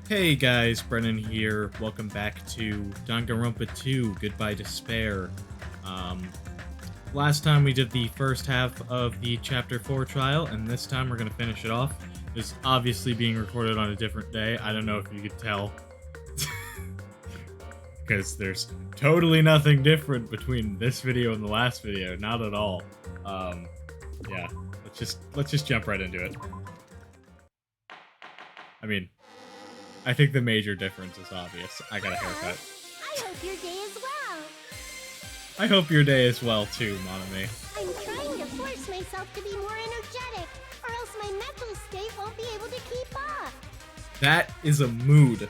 Hey guys, Brennan here. Welcome back to Danganronpa 2, Goodbye Despair. Last time we did the first half of the Chapter 4 trial, and this time we're going to finish it off. It's obviously being recorded on a different day. I don't know if you could tell. Because there's totally nothing different between this video and the last video. Not at all. Yeah. Let's just jump right into it. I mean, I think the major difference is obvious. I got a haircut. I hope your day is well. I hope your day is well too, Monami. I'm trying to force myself to be more energetic, or else my mental state won't be able to keep up. That is a mood.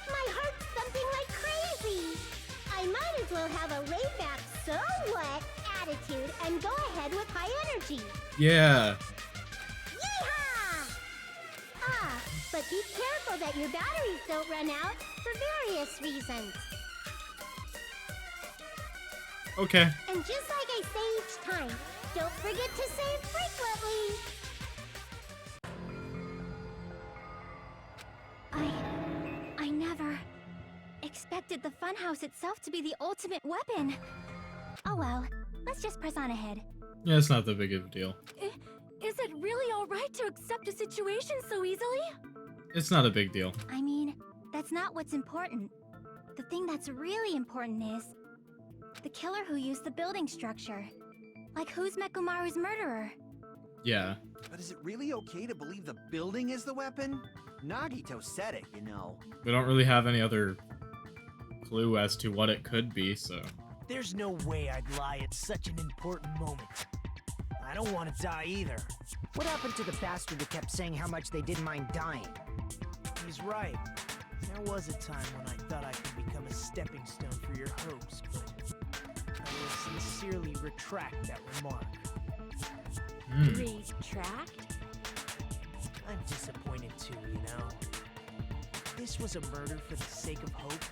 My heart's thumping like crazy. I might as well have a laid-back, so what attitude and go ahead with high energy. Yeah. Yeehaw! But be careful that your batteries don't run out for various reasons. Okay. And just like I say each time, don't forget to save frequently. I never expected the funhouse itself to be the ultimate weapon. Oh well, let's just press on ahead. Yeah, it's not that big of a deal. Is it really alright to accept a situation so easily? It's not a big deal. I mean, that's not what's important. The thing that's really important is the killer who used the building structure. Like, who's Nekomaru's murderer? Yeah. But is it really okay to believe the building is the weapon? Nagito said it, you know. We don't really have any other clue as to what it could be, so... There's no way I'd lie at such an important moment. I don't want to die either. What happened to the bastard who kept saying how much they didn't mind dying? He's right. There was a time when I thought I could become a stepping stone for your hopes, but I will sincerely retract that remark. Retract? I'm disappointed too, you know. If this was a murder for the sake of hope,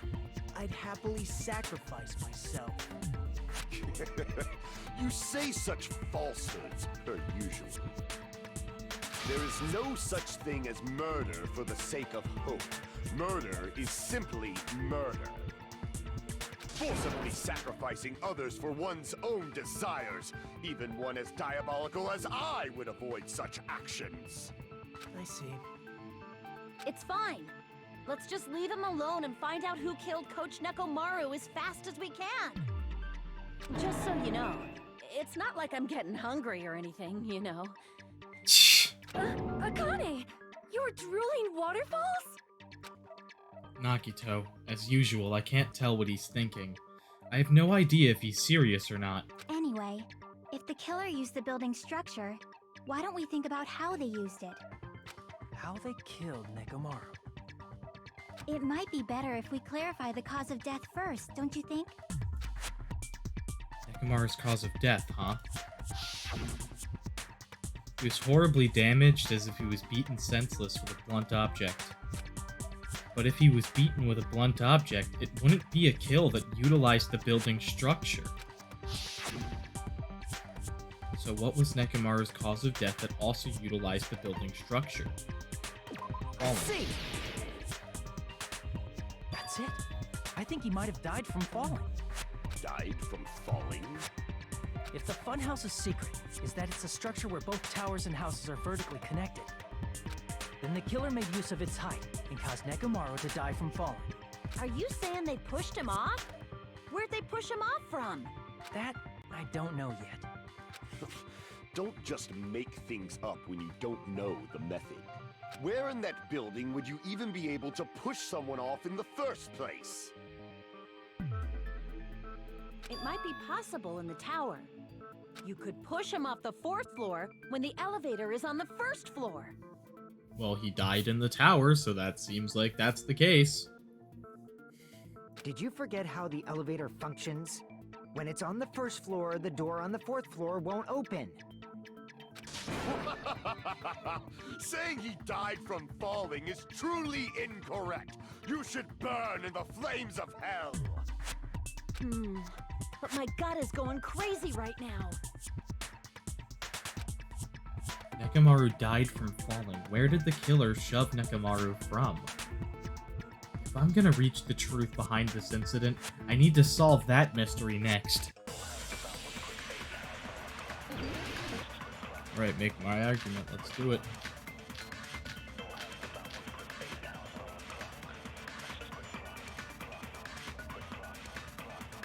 I'd happily sacrifice myself. You say such falsehoods, per usual. There is no such thing as murder for the sake of hope. Murder is simply murder. Forcibly sacrificing others for one's own desires. Even one as diabolical as I would avoid such actions. I see. It's fine. Let's just leave him alone and find out who killed Coach Nekomaru as fast as we can. Just so you know, it's not like I'm getting hungry or anything, you know. Akane! You're drooling waterfalls? Nagito, as usual, I can't tell what he's thinking. I have no idea if he's serious or not. Anyway, if the killer used the building structure, why don't we think about how they used it? How they killed Nekomaru. It might be better if we clarify the cause of death first, don't you think? Nekomaru's cause of death, huh? He was horribly damaged as if he was beaten senseless with a blunt object. But if he was beaten with a blunt object, it wouldn't be a kill that utilized the building structure. So what was Nekomaru's cause of death that also utilized the building structure? Falling. See! That's it. I think he might have died from falling. Died from falling? If the funhouse's secret is that it's a structure where both towers and houses are vertically connected, then the killer made use of its height and caused Nekomaru to die from falling. Are you saying they pushed him off? Where'd they push him off from? That, I don't know yet. Don't just make things up when you don't know the method. Where in that building would you even be able to push someone off in the first place? It might be possible in the tower. You could push him off the 4th floor when the elevator is on the 1st floor. Well, he died in the tower, so that seems like that's the case. Did you forget how the elevator functions? When it's on the 1st floor, the door on the 4th floor won't open. Saying he died from falling is truly incorrect. You should burn in the flames of hell. But my gut is going crazy right now. Nekomaru died from falling. Where did the killer shove Nekomaru from? If I'm gonna reach the truth behind this incident, I need to solve that mystery next. Alright, make my argument. Let's do it.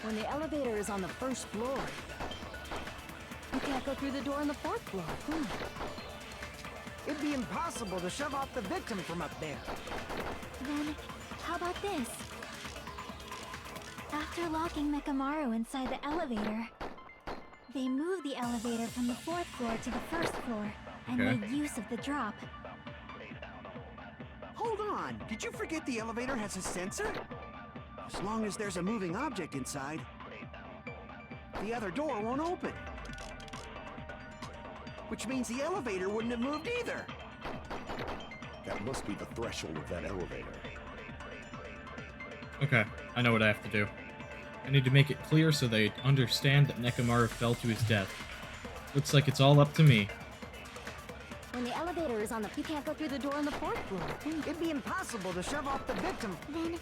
When the elevator is on the first floor, you can't go through the door on the fourth floor. It'd be impossible to shove off the victim from up there. Then, how about this? After locking Nekomaru inside the elevator, they moved the elevator from the fourth floor to the first floor and Okay. made use of the drop. Hold on, did you forget the elevator has a sensor? As long as there's a moving object inside, the other door won't open. Which means the elevator wouldn't have moved either. That must be the threshold of that elevator. Okay, I know what I have to do. I need to make it clear so they understand that Nekomaru fell to his death. Looks like it's all up to me. When the elevator is on the... You can't go through the door on the fourth floor. It'd be impossible to shove off the victim. Then,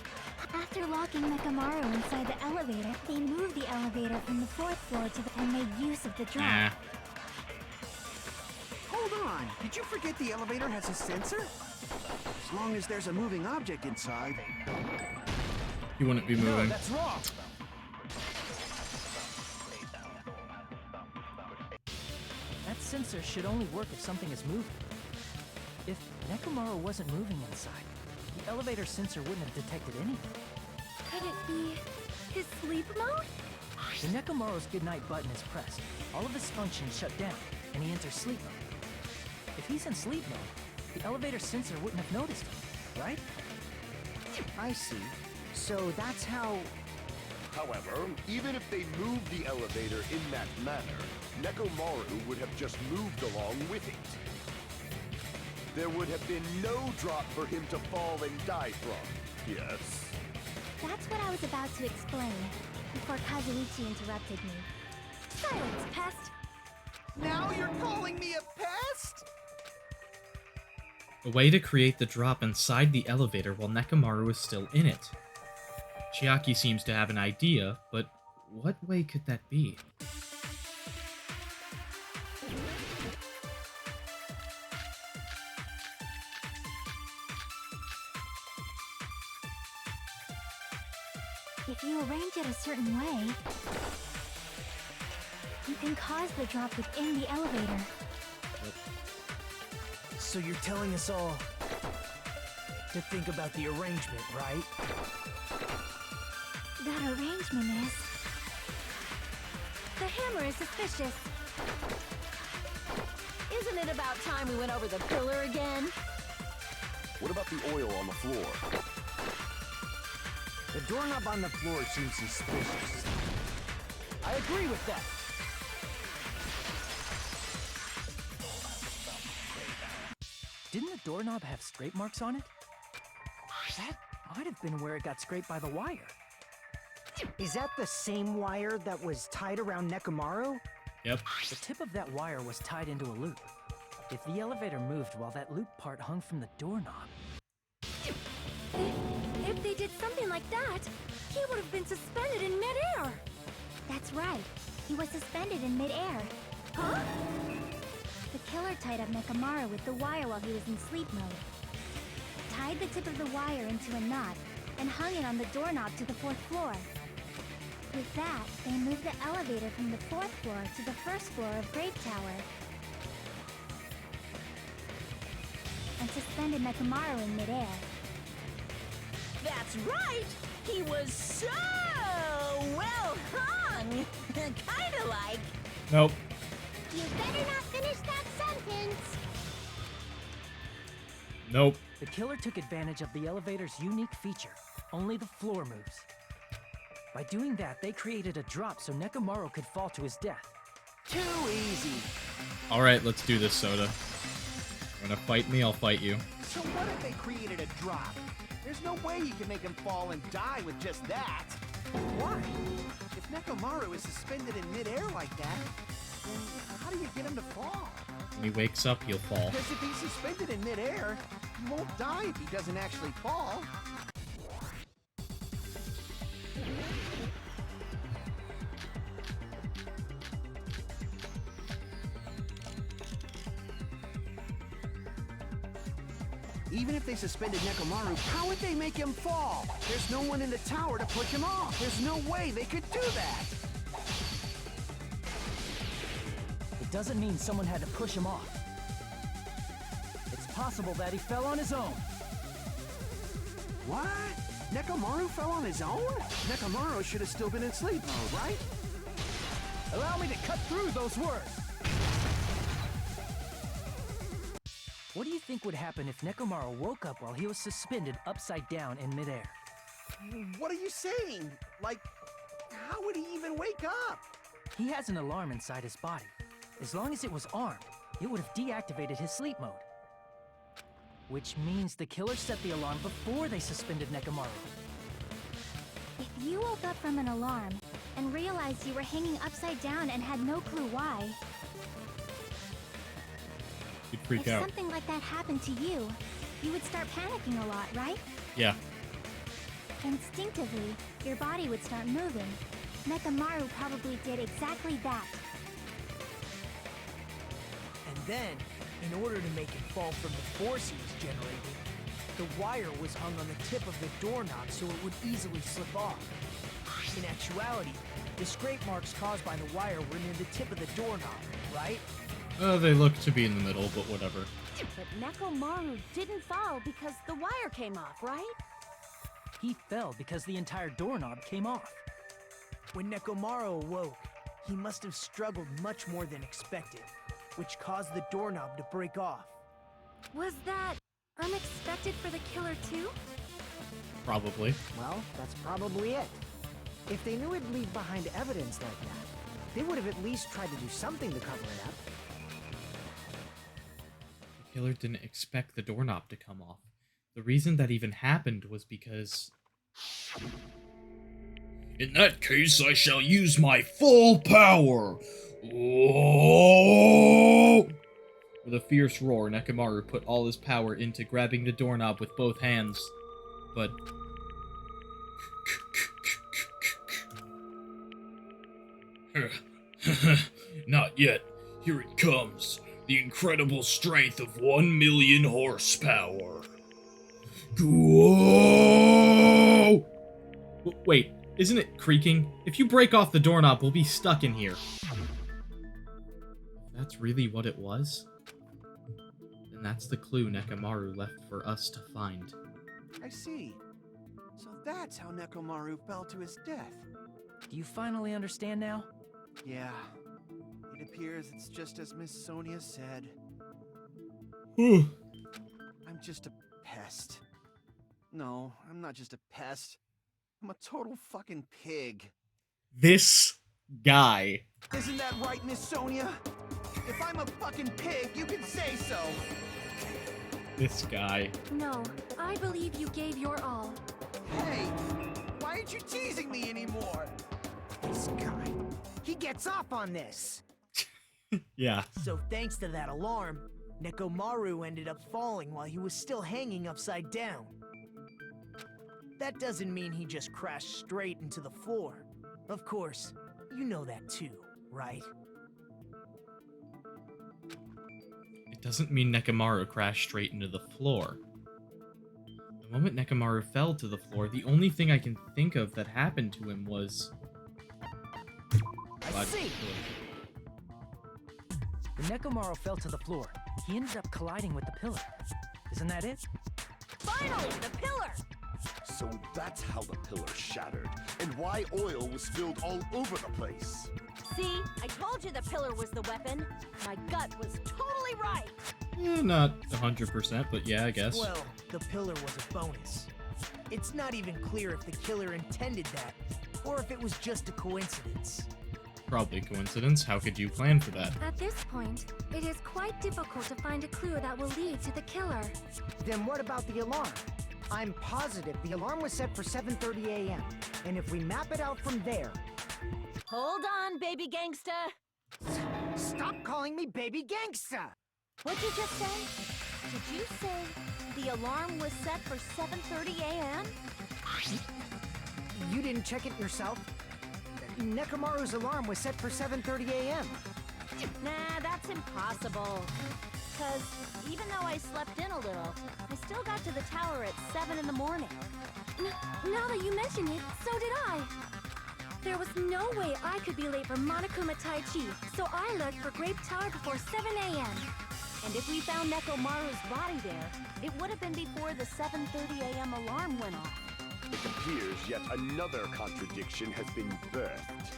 after locking Nekomaru inside the elevator, they moved the elevator from the fourth floor to the and made use of the drop. Nah. Hold on, did you forget the elevator has a sensor? As long as there's a moving object inside. He wouldn't be No, moving. that's wrong. That sensor should only work if something is moving. If Nekomaru wasn't moving inside, the elevator sensor wouldn't have detected anything. Could it be his sleep mode? When Nekomaru's goodnight button is pressed, all of his functions shut down, and he enters sleep mode. If he's in sleep mode, the elevator sensor wouldn't have noticed him, right? I see. So that's how... However, even if they moved the elevator in that manner, Nekomaru would have just moved along with it. There would have been no drop for him to fall and die from. Yes? That's what I was about to explain, before Kazuichi interrupted me. Silence, pest! Now you're calling me a pest? A way to create the drop inside the elevator while Nekomaru is still in it. Chiaki seems to have an idea, but what way could that be? If you arrange it a certain way, you can cause the drop within the elevator. So you're telling us all to think about the arrangement, right? That arrangement is... The hammer is suspicious. Isn't it about time we went over the pillar again? What about the oil on the floor? The doorknob on the floor seems suspicious. I agree with that. Didn't the doorknob have scrape marks on it? That might have been where it got scraped by the wire. Is that the same wire that was tied around Nekomaru? Yep. The tip of that wire was tied into a loop. If the elevator moved while that loop part hung from the doorknob... If they did something like that, he would have been suspended in midair. That's right. He was suspended in midair. Huh? The killer tied up Nekomaru with the wire while he was in sleep mode. Tied the tip of the wire into a knot and hung it on the doorknob to the fourth floor. With that, they moved the elevator from the fourth floor to the first floor of Great Tower. And suspended Nekomaru in midair. That's right! He was so well hung! Kinda like... Nope. You better not finish that sentence! Nope. The killer took advantage of the elevator's unique feature. Only the floor moves. By doing that, they created a drop so Nekomaru could fall to his death. Too easy. Alright, let's do this, Soda. You wanna fight me? I'll fight you. So what if they created a drop? There's no way you can make him fall and die with just that. Why? If Nekomaru is suspended in midair like that, then how do you get him to fall? When he wakes up, he'll fall. Because if he's suspended in midair, he won't die if he doesn't actually fall. Even if they suspended Nekomaru, how would they make him fall? There's no one in the tower to push him off. There's no way they could do that. It doesn't mean someone had to push him off. It's possible that he fell on his own. What? Nekomaru fell on his own? Nekomaru should have still been in sleep mode, right? Allow me to cut through those words. What do you think would happen if Nekomaru woke up while he was suspended upside down in midair? What are you saying? Like, how would he even wake up? He has an alarm inside his body. As long as it was armed, it would have deactivated his sleep mode. Which means the killer set the alarm before they suspended Nekomaru. If you woke up from an alarm and realized you were hanging upside down and had no clue why, You'd freak if out. something like that happened to you, you would start panicking a lot, right? Yeah. Instinctively, your body would start moving. Nekomaru probably did exactly that. And then, in order to make him fall from the force he was generating, the wire was hung on the tip of the doorknob so it would easily slip off. In actuality, the scrape marks caused by the wire were near the tip of the doorknob, right? They look to be in the middle, but whatever. But Nekomaru didn't fall because the wire came off, right? He fell because the entire doorknob came off. When Nekomaru awoke, he must have struggled much more than expected, which caused the doorknob to break off. Was that unexpected for the killer too? Probably. Well, that's probably it. If they knew it'd leave behind evidence like that, they would have at least tried to do something to cover it up. The killer didn't expect the doorknob to come off. The reason that even happened was because... In that case, I shall use my full power! Oh! With a fierce roar, Nekomaru put all his power into grabbing the doorknob with both hands. But... Not yet. Here it comes. The incredible strength of 1,000,000 horsepower. Whoa! Wait, isn't it creaking? If you break off the doorknob, we'll be stuck in here. If that's really what it was, then that's the clue Nekomaru left for us to find. I see. So that's how Nekomaru fell to his death. Do you finally understand now? Yeah. It appears it's just as Miss Sonia said. I'm just a pest. No, I'm not just a pest. I'm a total fucking pig. This guy. Isn't that right, Miss Sonia? If I'm a fucking pig, you can say so. This guy. No, I believe you gave your all. Hey, why aren't you teasing me anymore? This guy, he gets off on this. Yeah. So thanks to that alarm, Nekomaru ended up falling while he was still hanging upside down. That doesn't mean he just crashed straight into the floor. Of course, you know that too, right? It doesn't mean Nekomaru crashed straight into the floor. The moment Nekomaru fell to the floor, the only thing I can think of that happened to him was... I see! When Nekomaru fell to the floor, he ended up colliding with the pillar. Isn't that it? Finally, the pillar! So that's how the pillar shattered, and why oil was spilled all over the place. See, I told you the pillar was the weapon. My gut was totally right. Not 100%, but yeah, I guess. Well, the pillar was a bonus. It's not even clear if the killer intended that, or if it was just a coincidence. Probably coincidence. How could you plan for that? At this point, it is quite difficult to find a clue that will lead to the killer. Then what about the alarm? I'm positive the alarm was set for 7:30 a.m. And if we map it out from there... Hold on, baby gangsta. Stop stop calling me baby gangsta! What'd you just say? Did you say the alarm was set for 7:30 a.m.? You didn't check it yourself? Nekomaru's alarm was set for 7:30 a.m. Nah, that's impossible. Because even though I slept in a little, I still got to the tower at 7 in the morning. Now that you mention it, so did I. There was no way I could be late for Monokuma Tai Chi, so I left for Grape Tower before 7 a.m. And if we found Nekomaru's body there, it would have been before the 7:30 a.m. alarm went off. It appears yet another contradiction has been birthed.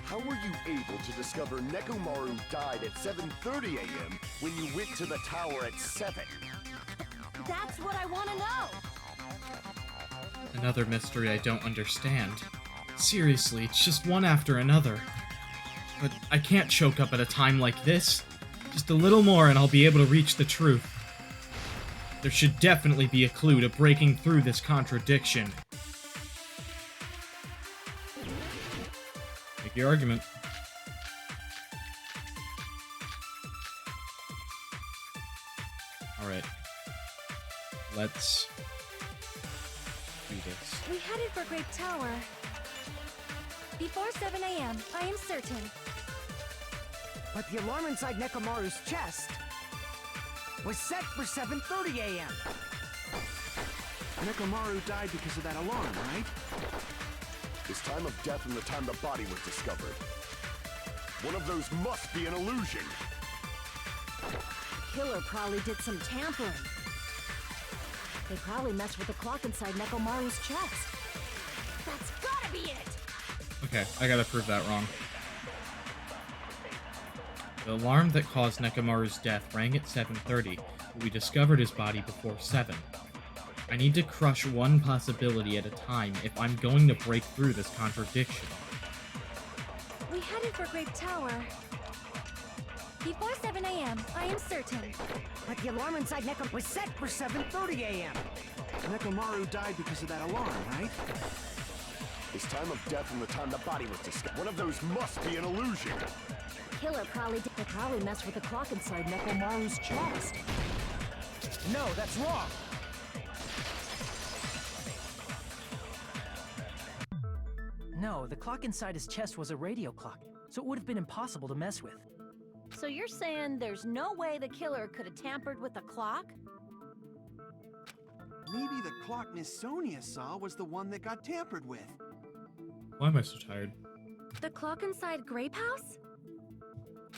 How were you able to discover Nekomaru died at 7:30 a.m. when you went to the tower at 7? That's what I want to know! Another mystery I don't understand. Seriously, it's just one after another. But I can't choke up at a time like this. Just a little more and I'll be able to reach the truth. There should definitely be a clue to breaking through this contradiction. Make your argument. Alright. Let's do this. We headed for Grape Tower before 7 a.m., I am certain. But the alarm inside Nekomaru's chest was set for 7:30 a.m. Nekomaru died because of that alarm, right? His time of death and the time the body was discovered. One of those must be an illusion. Killer probably did some tampering. They probably messed with the clock inside Nekomaru's chest. That's gotta be it! Okay, I gotta prove that wrong. The alarm that caused Nekomaru's death rang at 7:30, but we discovered his body before 7. I need to crush one possibility at a time if I'm going to break through this contradiction. We headed for Grape Tower before 7 a.m., I am certain. But the alarm inside Nekomaru was set for 7:30 a.m. Nekomaru died because of that alarm, right? His time of death and the time the body was discovered. One of those must be an illusion. Killer probably messed with the clock inside Nekomaru's chest. No, that's wrong. No, the clock inside his chest was a radio clock, so it would have been impossible to mess with. So you're saying there's no way the killer could have tampered with the clock? Maybe the clock Miss Sonia saw was the one that got tampered with. Why am I so tired? The clock inside Grape House?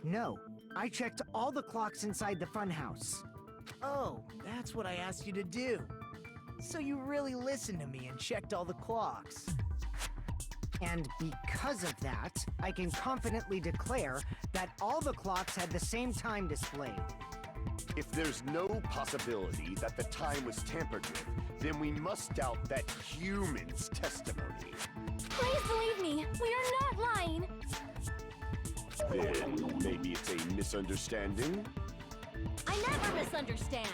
No, I checked all the clocks inside the funhouse. Oh, that's what I asked you to do. So you really listened to me and checked all the clocks. And because of that, I can confidently declare that all the clocks had the same time displayed. If there's no possibility that the time was tampered with, then we must doubt that human's testimony. Please believe me, we are not lying. Then maybe it's a misunderstanding? I never misunderstand.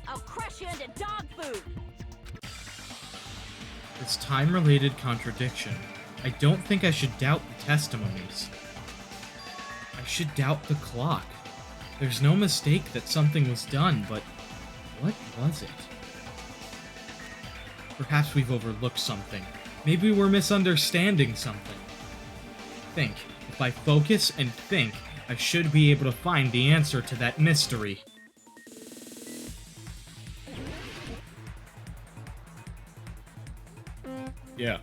I'll crush you into dog food. This time-related contradiction. I don't think I should doubt the testimonies. I should doubt the clock. There's no mistake that something was done, but what was it? Perhaps we've overlooked something. Maybe we're misunderstanding something. Think. If I focus and think, I should be able to find the answer to that mystery. Yeah.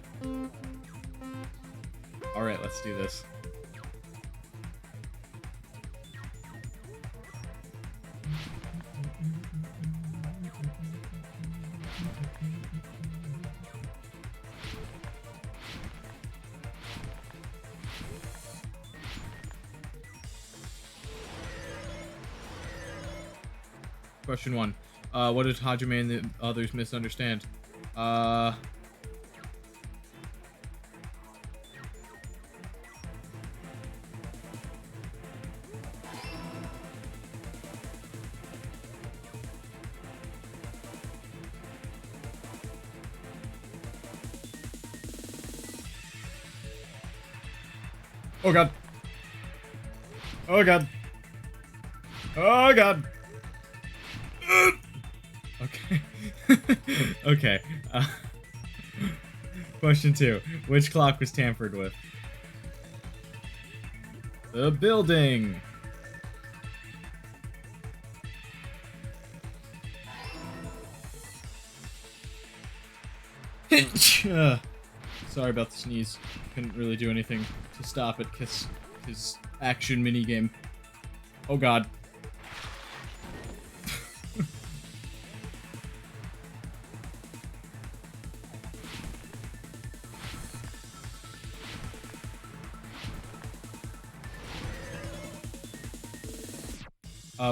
Alright, let's do this. Question 1. What did Hajime and the others misunderstand? Oh god. Oh god. Oh god. Okay. Okay. Question 2. Which clock was tampered with? The building. Sorry about the sneeze. Couldn't really do anything to stop it because his action minigame. Oh god.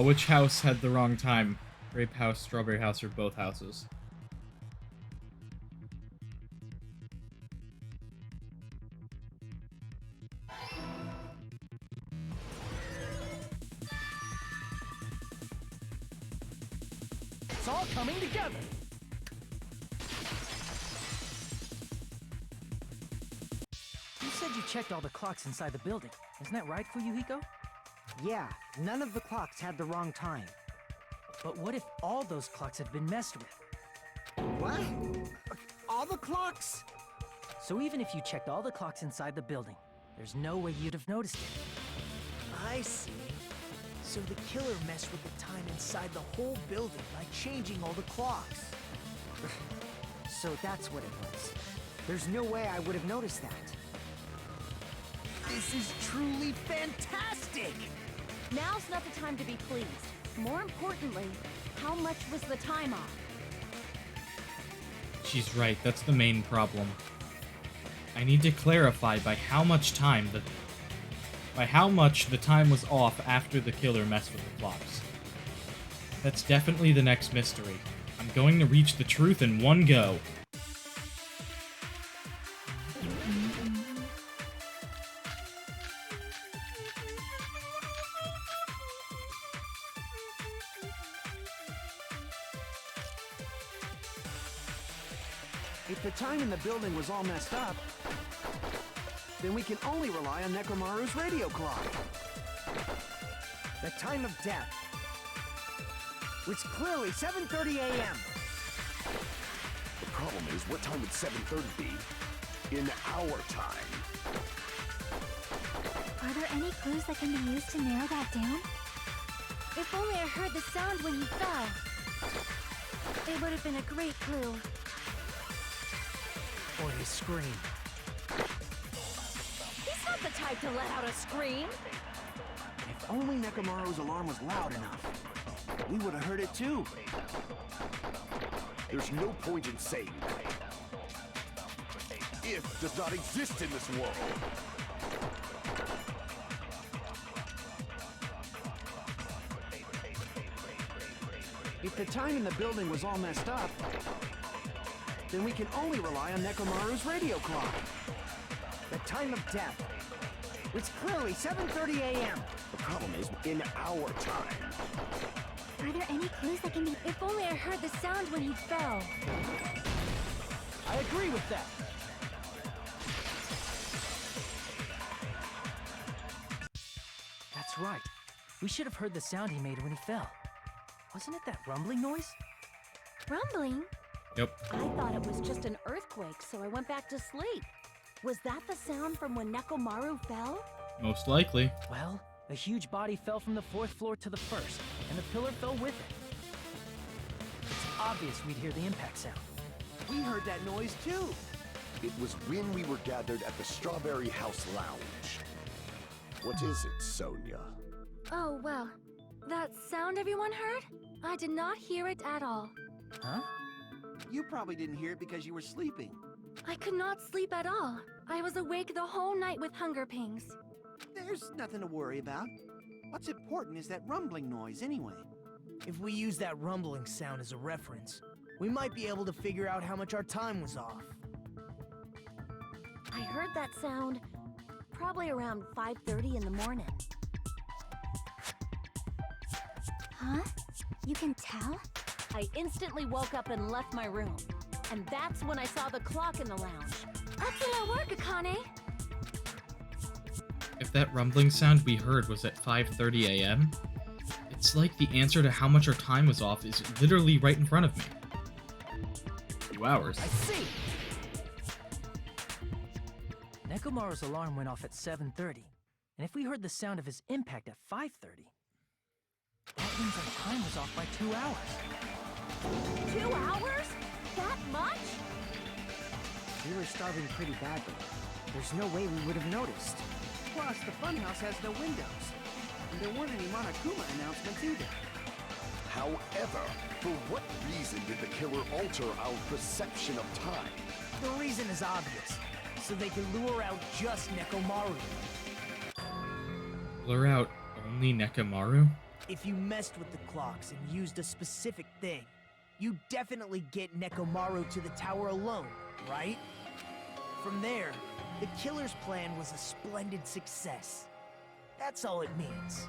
Which house had the wrong time? Grape house, strawberry house, or both houses? It's all coming together. You said you checked all the clocks inside the building. Isn't that right, Fuyuhiko? Yeah, none of the clocks had the wrong time. But what if all those clocks had been messed with? What? All the clocks? So even if you checked all the clocks inside the building, there's no way you'd have noticed it. I see. So the killer messed with the time inside the whole building by changing all the clocks. So that's what it was. There's no way I would have noticed that. This is truly fantastic! Now's not the time to be pleased. More importantly, how much was the time off? She's right, that's the main problem. I need to clarify by how much the time was off after the killer messed with the clocks. That's definitely the next mystery. I'm going to reach the truth in one go. If the time in the building was all messed up, then we can only rely on Nekomaru's radio clock. The time of death. Which clearly 7:30 a.m. The problem is, what time would 7:30 be in our time? Are there any clues that can be used to narrow that down? If only I heard the sound when he fell. It would have been a great clue. Or his scream. He's not the type to let out a scream. If only Nekomaru's alarm was loud enough, we would have heard it too. There's no point in saying that. If does not exist in this world. If the time in the building was all messed up, then we can only rely on Nekomaru's radio clock. The time of death. Which clearly 7:30 a.m. The problem is, in our time. Are there any clues that can be... If only I heard the sound when he fell. I agree with that. That's right. We should have heard the sound he made when he fell. Wasn't it that rumbling noise? Rumbling? Yep. I thought it was just an earthquake, so I went back to sleep. Was that the sound from when Nekomaru fell? Most likely. Well, a huge body fell from the 4th floor to the 1st, and the pillar fell with it. It's obvious we'd hear the impact sound. We heard that noise too. It was when we were gathered at the Strawberry House Lounge. What is it, Sonia? Oh, well. That sound everyone heard? I did not hear it at all. Huh? You probably didn't hear it because you were sleeping. I could not sleep at all. I was awake the whole night with hunger pangs. There's nothing to worry about. What's important is that rumbling noise anyway. If we use that rumbling sound as a reference, we might be able to figure out how much our time was off. I heard that sound probably around 5:30 in the morning. Huh? You can tell? I instantly woke up and left my room. And that's when I saw the clock in the lounge. Excellent work, Akane! If that rumbling sound we heard was at 5:30 a.m., it It's like the answer to how much our time was off is literally right in front of me. 2 hours. I see! Nekomaru's alarm went off at 7:30, and if we heard the sound of his impact at 5:30, that means our time was off by 2 hours. 2 hours? That much? We were starving pretty badly. There's no way we would have noticed. Plus, the funhouse has no windows. And there weren't any Monokuma announcements either. However, for what reason did the killer alter our perception of time? The reason is obvious. So they can lure out just Nekomaru. Blur out only Nekomaru? If you messed with the clocks and used a specific thing, you definitely get Nekomaru to the tower alone, right? From there, the killer's plan was a splendid success. That's all it means.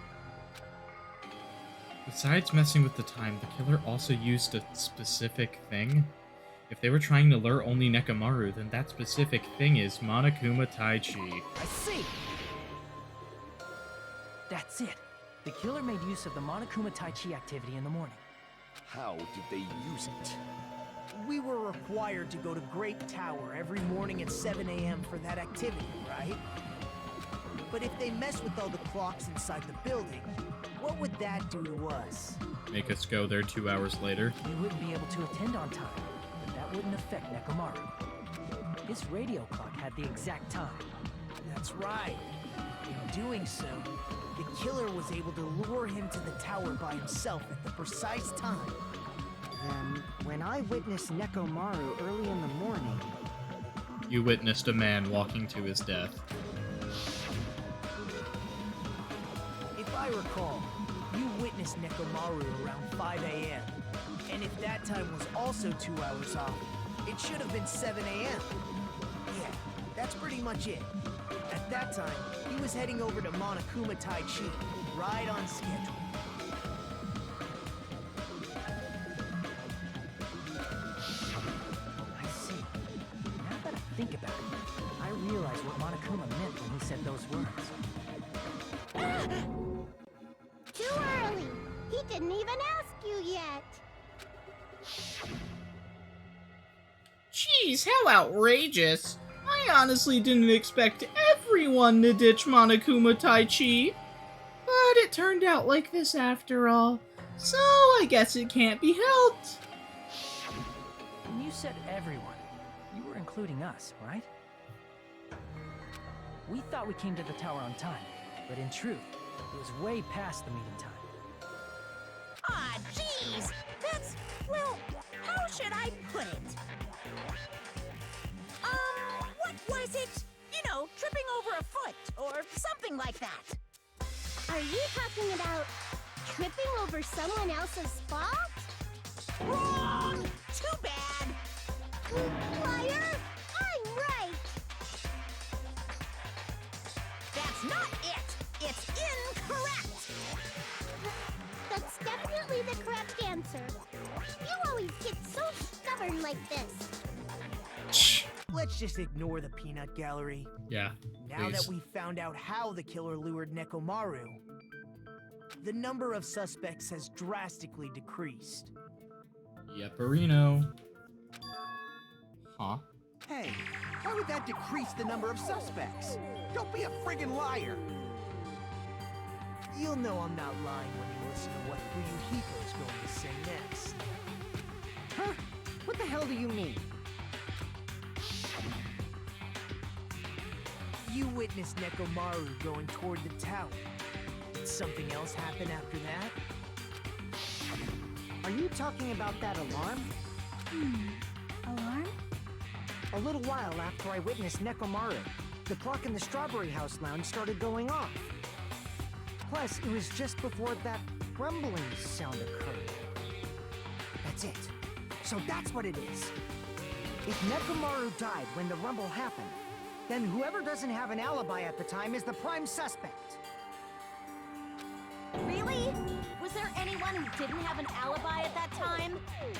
Besides messing with the time, the killer also used a specific thing? If they were trying to lure only Nekomaru, then that specific thing is Monokuma Tai Chi. I see! That's it. The killer made use of the Monokuma Tai Chi activity in the morning. How did they use it? We were required to go to Great Tower every morning at 7 a.m. for that activity, right? But if they mess with all the clocks inside the building, what would that do to us? Make us go there 2 hours later. We wouldn't be able to attend on time, but that wouldn't affect Nekomaru. His radio clock had the exact time. That's right. In doing so, the killer was able to lure him to the tower by himself at the precise time. Then, when I witnessed Nekomaru early in the morning, You witnessed a man walking to his death. If I recall, you witnessed Nekomaru around 5 a.m. And if that time was also 2 hours off, it should have been 7 a.m. Yeah, that's pretty much it. At that time, he was heading over to Monokuma Tai Chi, right on schedule. I see. Now that I think about it, I realize what Monokuma meant when he said those words. Too early. He didn't even ask you yet. Jeez, how outrageous! I honestly didn't expect everyone to ditch Monokuma Tai Chi. But it turned out like this after all, so I guess it can't be helped. When you said everyone, you were including us, right? We thought we came to the tower on time, but in truth, it was way past the meeting time. Ah, jeez! That's... well, how should I put it? What was it? You know, tripping over a foot, or something like that. Are you talking about tripping over someone else's fault? Wrong! Too bad! Liar! I'm right! That's not it! It's incorrect! That's definitely the correct answer. You always get so stubborn like this. Let's just ignore the peanut gallery. Yeah, Now please. that we've found out how the killer lured Nekomaru, the number of suspects has drastically decreased. Yepperino. Huh? Hey, why would that decrease the number of suspects? Don't be a friggin' liar! You'll know I'm not lying when you listen to what Ryuhiko's going to say next. huh? What the hell do you mean? You witnessed Nekomaru going toward the tower. Did something else happen after that? Are you talking about that alarm? Alarm? A little while after I witnessed Nekomaru, the clock in the Strawberry House lounge started going off. Plus, it was just before that rumbling sound occurred. That's it. So that's what it is. If Nekomaru died when the rumble happened, then whoever doesn't have an alibi at the time is the prime suspect. Really? Was there anyone who didn't have an alibi at that time?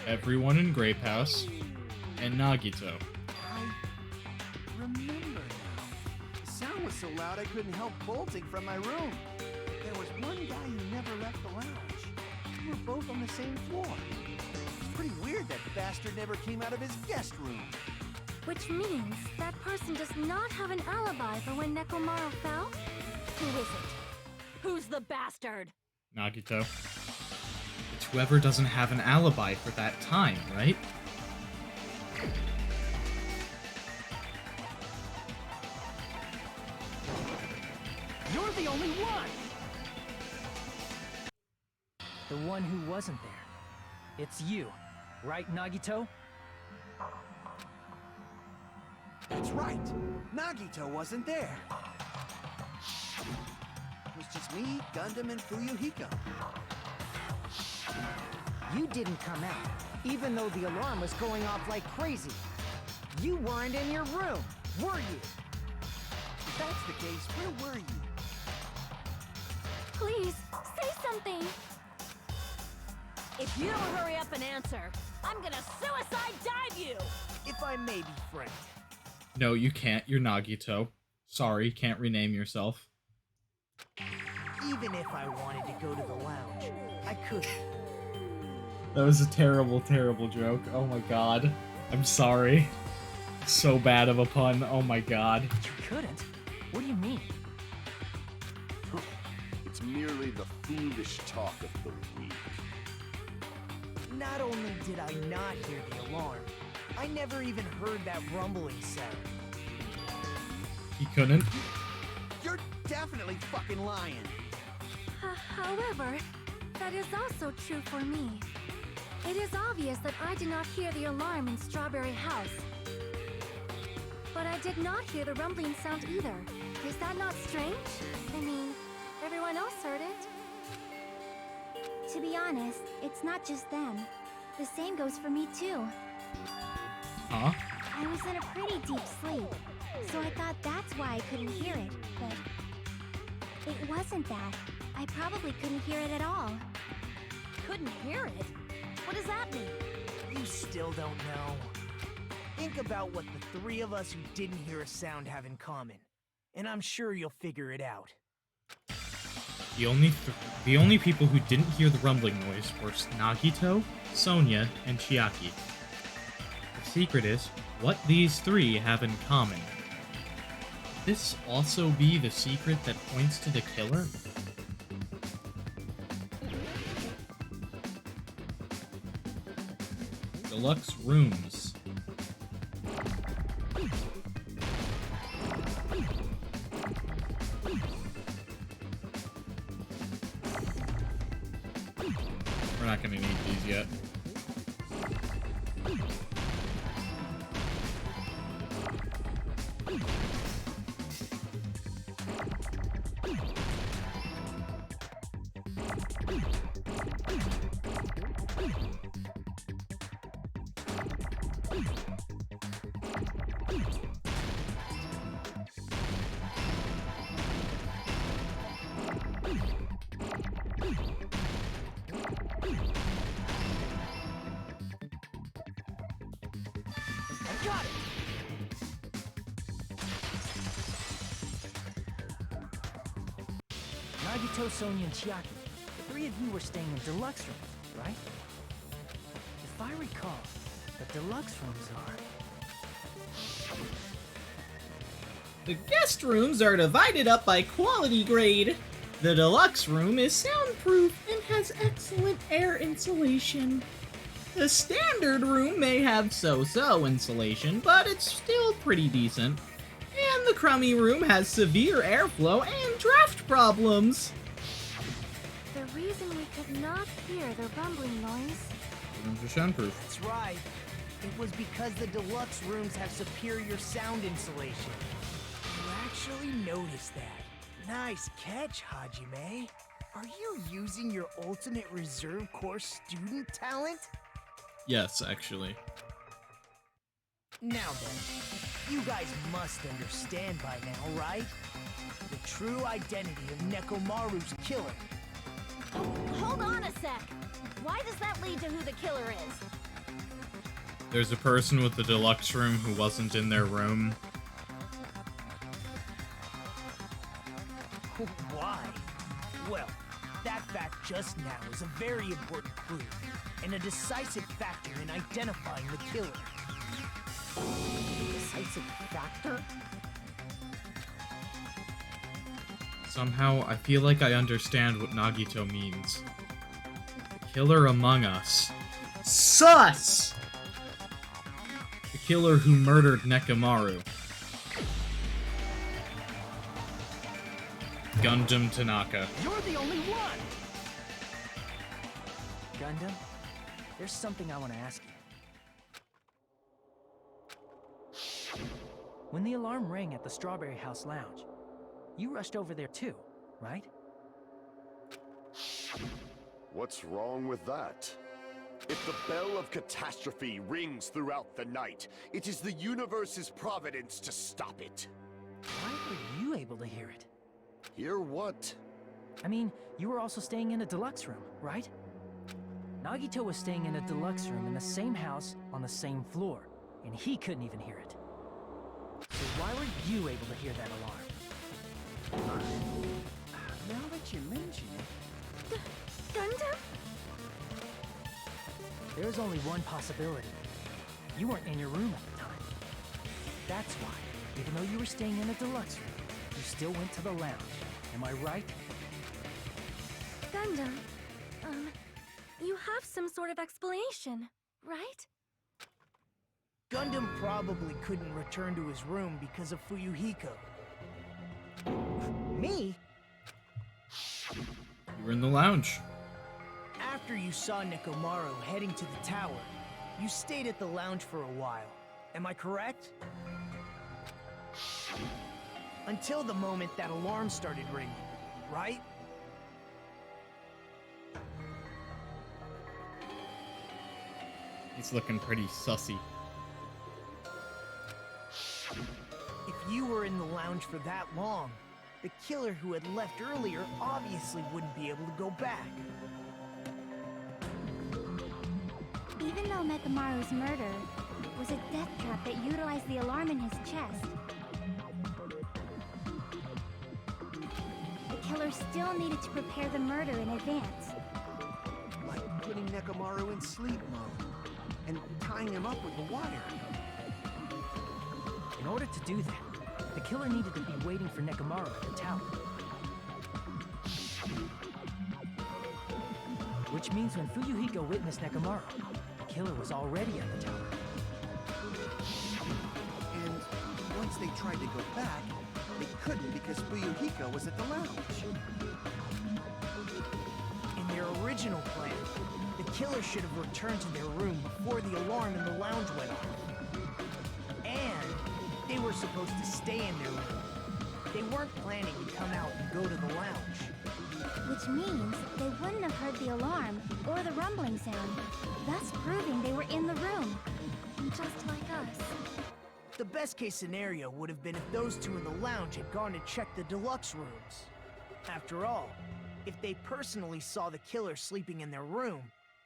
Everyone in Grape House. And Nagito. I remember now. The sound was so loud I couldn't help bolting from my room. There was one guy who never left the lounge. were both on the same floor. It's pretty weird that bastard never came out of his guest room. Which means that person does not have an alibi for when Nekomaru fell? Who is it? Who's the bastard? Nagito. It's whoever doesn't have an alibi for that time, right? You're the only one! The one who wasn't there. It's you, right, Nagito? That's right. Nagito wasn't there. It was just me, Gundam, and Fuyuhiko. You didn't come out, even though the alarm was going off like crazy. You weren't in your room, were you? If that's the case, where were you? Please, say something! If you don't hurry up and answer, I'm gonna suicide dive you! If I may be frank. No, you can't. You're Nagito. Sorry, can't rename yourself. Even if I wanted to go to the lounge, I couldn't. That was a terrible, terrible joke. Oh my god. I'm sorry. So bad of a pun. Oh my god. You couldn't? What do you mean? It's merely the foolish talk of the weak. Not only did I not hear the alarm, I never even heard that rumbling sound. He couldn't? You're definitely fucking lying. However, that is also true for me. It is obvious that I did not hear the alarm in Strawberry House. But I did not hear the rumbling sound either. Is that not strange? I mean, everyone else heard it. To be honest, it's not just them. The same goes for me too. Huh? I was in a pretty deep sleep, so I thought that's why I couldn't hear it, but it wasn't that. I probably couldn't hear it at all. Couldn't hear it? What does that mean? You still don't know. Think about what the three of us who didn't hear a sound have in common, and I'm sure you'll figure it out. The only people who didn't hear the rumbling noise were Nagito, Sonia, and Chiaki. The secret is what these three have in common. Could this also be the secret that points to the killer? Deluxe rooms. We're not gonna need these yet. I got it! Nagito, Sonia, and Chiaki. The three of you were staying in deluxe rooms, right? If I recall, the deluxe rooms are... The guest rooms are divided up by quality grade. The deluxe room is soundproof and has excellent air insulation. The standard room may have so-so insulation, but it's still pretty decent. And the crummy room has severe airflow and draft problems. The reason we could not hear the rumbling noise... Rooms are soundproof. That's right. It was because the deluxe rooms have superior sound insulation. You actually noticed that. Nice catch, Hajime. Are you using your ultimate reserve corps student talent? Yes, actually. Now then, you guys must understand by now, right? The true identity of Nekomaru's killer. Hold on a sec. Why does that lead to who the killer is? There's a person with the deluxe room who wasn't in their room. Why? Well, That fact just now is a very important clue, and a decisive factor in identifying the killer. Decisive factor? Somehow, I feel like I understand what Nagito means. The killer among us. Sus! The killer who murdered Nekomaru. Gundam Tanaka. You're the only one! Gundam, there's something I want to ask you. When the alarm rang at the Strawberry House Lounge, you rushed over there too, right? What's wrong with that? If the bell of catastrophe rings throughout the night, it is the universe's providence to stop it. Why were you able to hear it? Hear what? I mean, you were also staying in a deluxe room, right? Nagito was staying in a deluxe room in the same house on the same floor, and he couldn't even hear it. So why were you able to hear that alarm? Now that you mention it... Gundam? There is only one possibility. You weren't in your room at the time. That's why, even though you were staying in a deluxe room, you still went to the lounge. Am I right? Gundam, you have some sort of explanation, right? Gundam probably couldn't return to his room because of Fuyuhiko. Me? You were in the lounge. After you saw Nekomaru heading to the tower, you stayed at the lounge for a while. Am I correct? Until the moment that alarm started ringing, right? He's looking pretty sussy. If you were in the lounge for that long, the killer who had left earlier obviously wouldn't be able to go back. Even though Nekomaru's murder was a death trap that utilized the alarm in his chest, the killer still needed to prepare the murder in advance. Like putting Nekomaru in sleep mode and tying him up with the wire. In order to do that, the killer needed to be waiting for Nekomaru at the tower. Which means when Fuyuhiko witnessed Nekomaru, the killer was already at the tower. And once they tried to go back, they couldn't because Fuyuhiko was at the lounge. In their original plan, the killer should have returned to their room before the alarm in the lounge went off. And they were supposed to stay in their room. They weren't planning to come out and go to the lounge. Which means they wouldn't have heard the alarm or the rumbling sound, thus proving they were in the room, just like us. The best case scenario would have been if those two in the lounge had gone to check the deluxe rooms. After all, if they personally saw the killer sleeping in their room,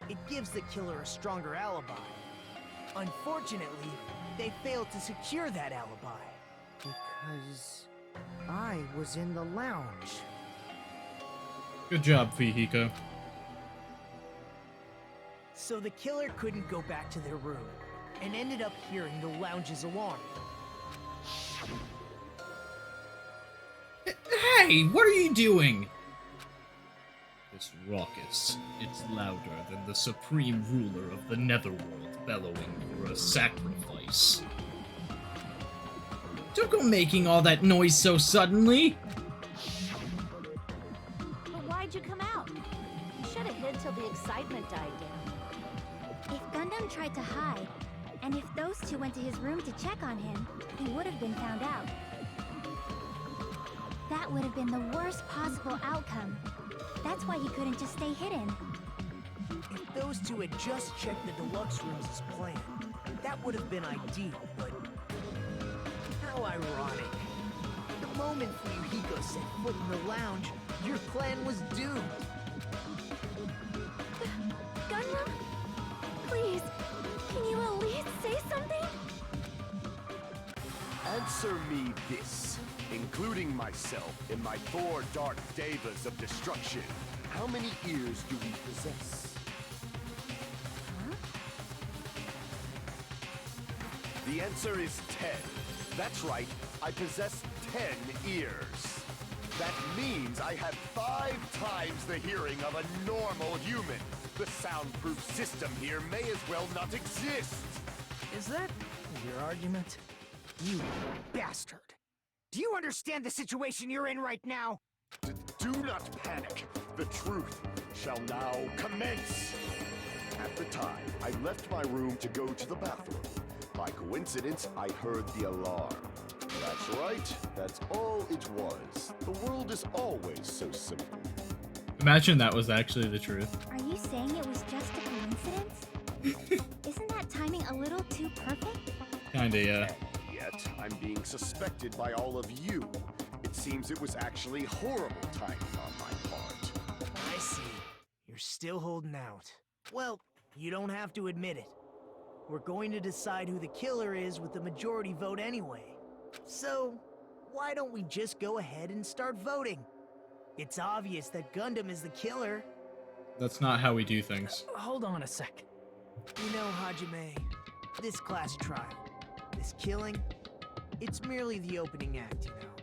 it gives the killer a stronger alibi. Unfortunately, they failed to secure that alibi. Because I was in the lounge. Good job, Fuyuhiko. So the killer couldn't go back to their room, and ended up hearing the lounge's alarm. Hey, what are you doing? This raucous. It's louder than the supreme ruler of the Netherworld bellowing for a sacrifice. Don't go making all that noise so suddenly! But why'd you come out? You should have hid till the excitement died down. If Gundam tried to hide, and if those two went to his room to check on him, he would have been found out. That would have been the worst possible outcome. That's why he couldn't just stay hidden. If those two had just checked the deluxe rooms as planned, that would have been ideal, but... how ironic. The moment Fuyuhiko set foot in the lounge, your plan was doomed. Gundam? Please, can you at least say something? Answer me this, including myself in my 4 dark devas of destruction. how many ears do we possess? The answer is 10. That's right, I possess 10 ears. That means I have 5 times the hearing of a normal human. The soundproof system here may as well not exist. Is that your argument? You bastard! Do you understand the situation you're in right now? Do not panic. The truth shall now commence. At the time, I left my room to go to the bathroom. By coincidence, I heard the alarm. That's right. That's all it was. The world is always so simple. Imagine that was actually the truth. Are you saying it was just a coincidence? Isn't that timing a little too perfect? Kinda, yeah. And yet, I'm being suspected by all of you. It seems it was actually horrible timing on my part. I see. You're still holding out. Well, you don't have to admit it. We're going to decide who the killer is with the majority vote anyway. So, why don't we just go ahead and start voting? It's obvious that Gundam is the killer. That's not how we do things. Hold on a sec. You know, Hajime, this class trial, this killing, it's merely the opening act, you know.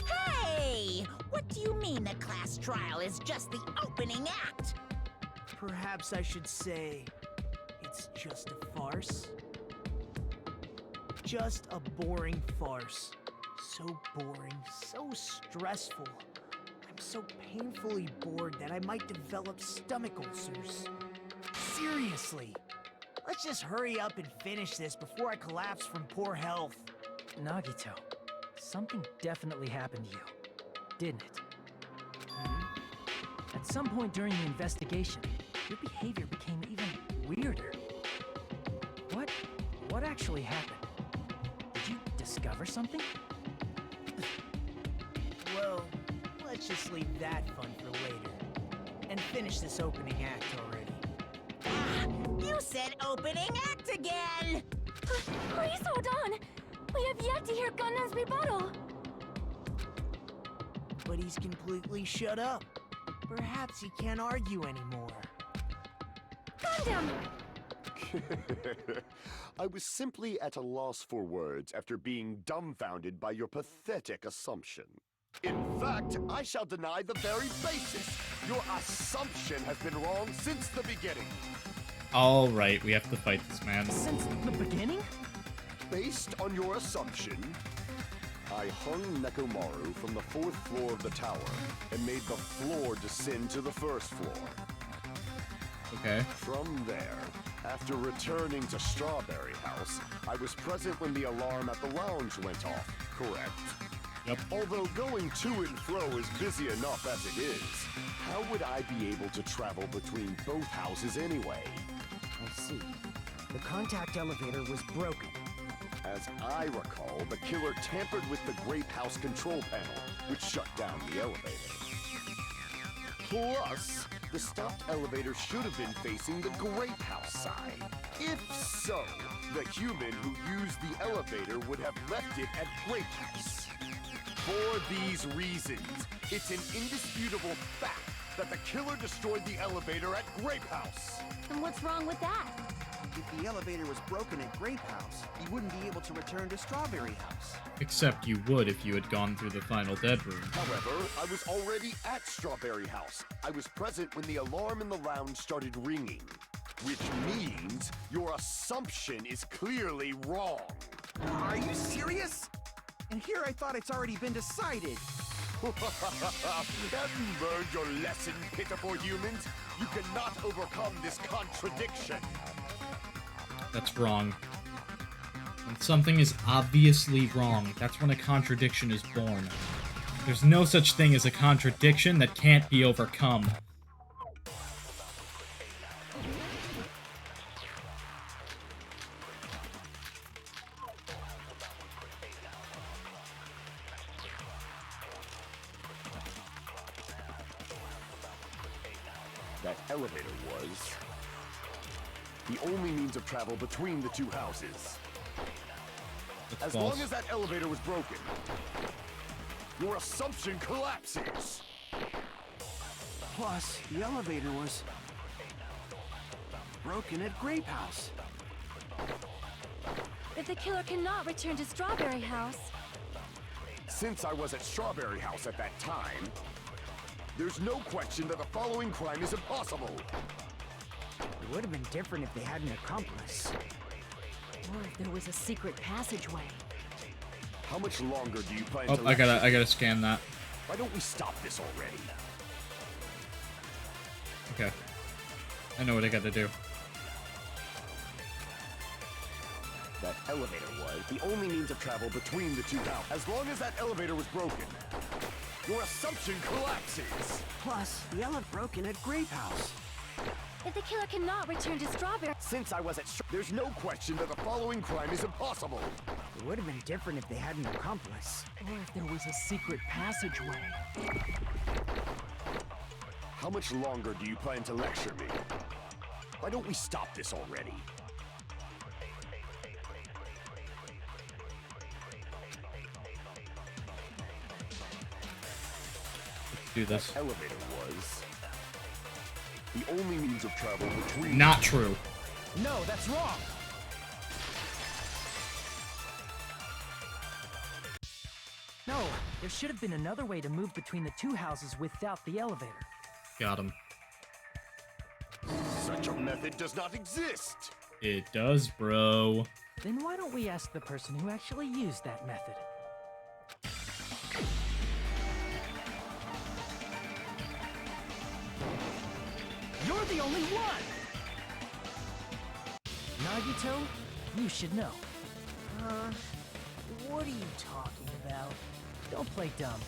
Hey! What do you mean the class trial is just the opening act? Perhaps I should say, it's just a farce? Just a boring farce. So boring, so stressful. I'm so painfully bored that I might develop stomach ulcers. Seriously, let's just hurry up and finish this before I collapse from poor health. Nagito, something definitely happened to you, didn't it? At some point during the investigation, your behavior became even weirder. What actually happened? Did you discover something? Well, let's just leave that fun for later. And finish this opening act already. Ah, you said opening act again! Please hold on! We have yet to hear Gundam's rebuttal! But he's completely shut up. Perhaps he can't argue anymore. Gundam! I was simply at a loss for words after being dumbfounded by your pathetic assumption. In fact, I shall deny the very basis. Your assumption has been wrong since the beginning. Alright, we have to fight this man. Since the beginning? Based on your assumption, I hung Nekomaru from the 4th floor of the tower and made the floor descend to the 1st floor. Okay. From there, after returning to Strawberry House, I was present when the alarm at the lounge went off, correct? Yep. Although going to and fro is busy enough as it is, how would I be able to travel between both houses anyway? I see. The contact elevator was broken. As I recall, the killer tampered with the Grape House control panel, which shut down the elevator. Plus, the stopped elevator should have been facing the Grape House side. If so, the human who used the elevator would have left it at Grape House. For these reasons, it's an indisputable fact that the killer destroyed the elevator at Grape House. And what's wrong with that? If the elevator was broken at Grape House, he wouldn't be able to return to Strawberry House. Except you would if you had gone through the final dead room. However, I was already at Strawberry House. I was present when the alarm in the lounge started ringing. Which means your assumption is clearly wrong. Are you serious? And here I thought it's already been decided. Have you learned your lesson, pitiful humans? You cannot overcome this contradiction. That's wrong. When something is obviously wrong, that's when a contradiction is born. There's no such thing as a contradiction that can't be overcome. That elevator was the only means of travel between the two houses. That's As false. long as that elevator was broken, your assumption collapses. Plus, the elevator was broken at Grape House. If the killer cannot return to Strawberry House, Since I was at Strawberry House at that time, there's no question that the following crime is impossible. It would have been different if they had an accomplice. Or if there was a secret passageway. How much longer do you plan Oh, to I gotta scan that. Why don't we stop this already? Okay. I know what I gotta do. That elevator was the only means of travel between the two houses. As long as that elevator was broken, your assumption collapses. Plus, the elevator broken at Grape House. if the killer cannot return to Strawberry, Since I was at there's no question that the following crime is impossible. It would have been different if they had an accomplice. Or if there was a secret passageway. How much longer do you plan to lecture me? Why don't we stop this already? Do this. Elevator was the only means of travel between. Not true. No, that's wrong! No, there should have been another way to move between the two houses without the elevator. Got him. Such a method does not exist. It does, bro. Then why don't we ask the person who actually used that method? You're the only one! Nagito, you should know. What are you talking about? Don't play dumb.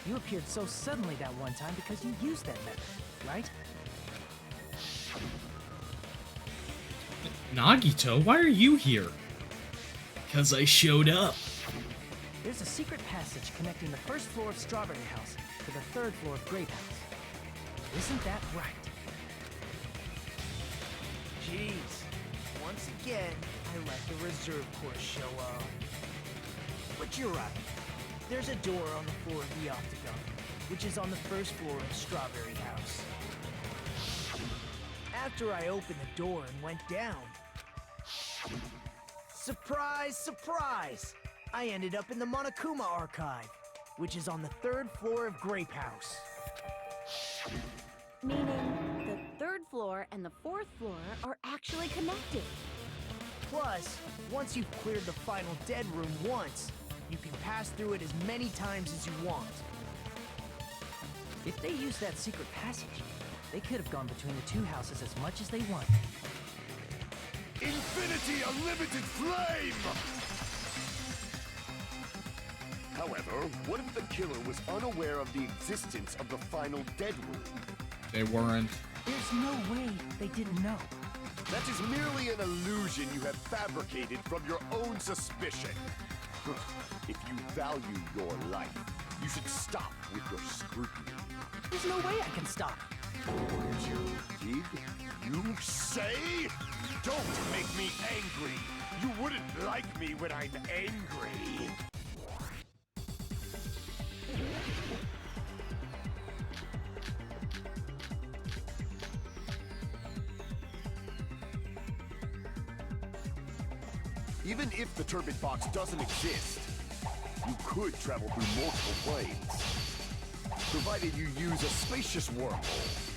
You appeared so suddenly that one time because you used that method, right? Nagito, why are you here? Because I showed up. There's a secret passage connecting the first floor of Strawberry House to the third floor of Grape House. Isn't that right? Jeez. Once again, I let the reserve course show up. But you're right. There's a door on the floor of the Octagon, which is on the first floor of Strawberry House. After I opened the door and went down, surprise, surprise! I ended up in the Monokuma Archive, which is on the third floor of Grape House. Meaning, the third floor and the fourth floor are actually connected. Plus, once you've cleared the final dead room once, you can pass through it as many times as you want. If they used that secret passage, they could have gone between the two houses as much as they want. Infinity Unlimited Flame! However, what if the killer was unaware of the existence of the final dead room? They weren't. There's no way they didn't know. That is merely an illusion you have fabricated from your own suspicion. If you value your life, you should stop with your scrutiny. There's no way I can stop. Did you say? Don't make me angry. You wouldn't like me when I'm angry. Even if the turbid box doesn't exist, you could travel through multiple planes, provided you use a spacious wormhole.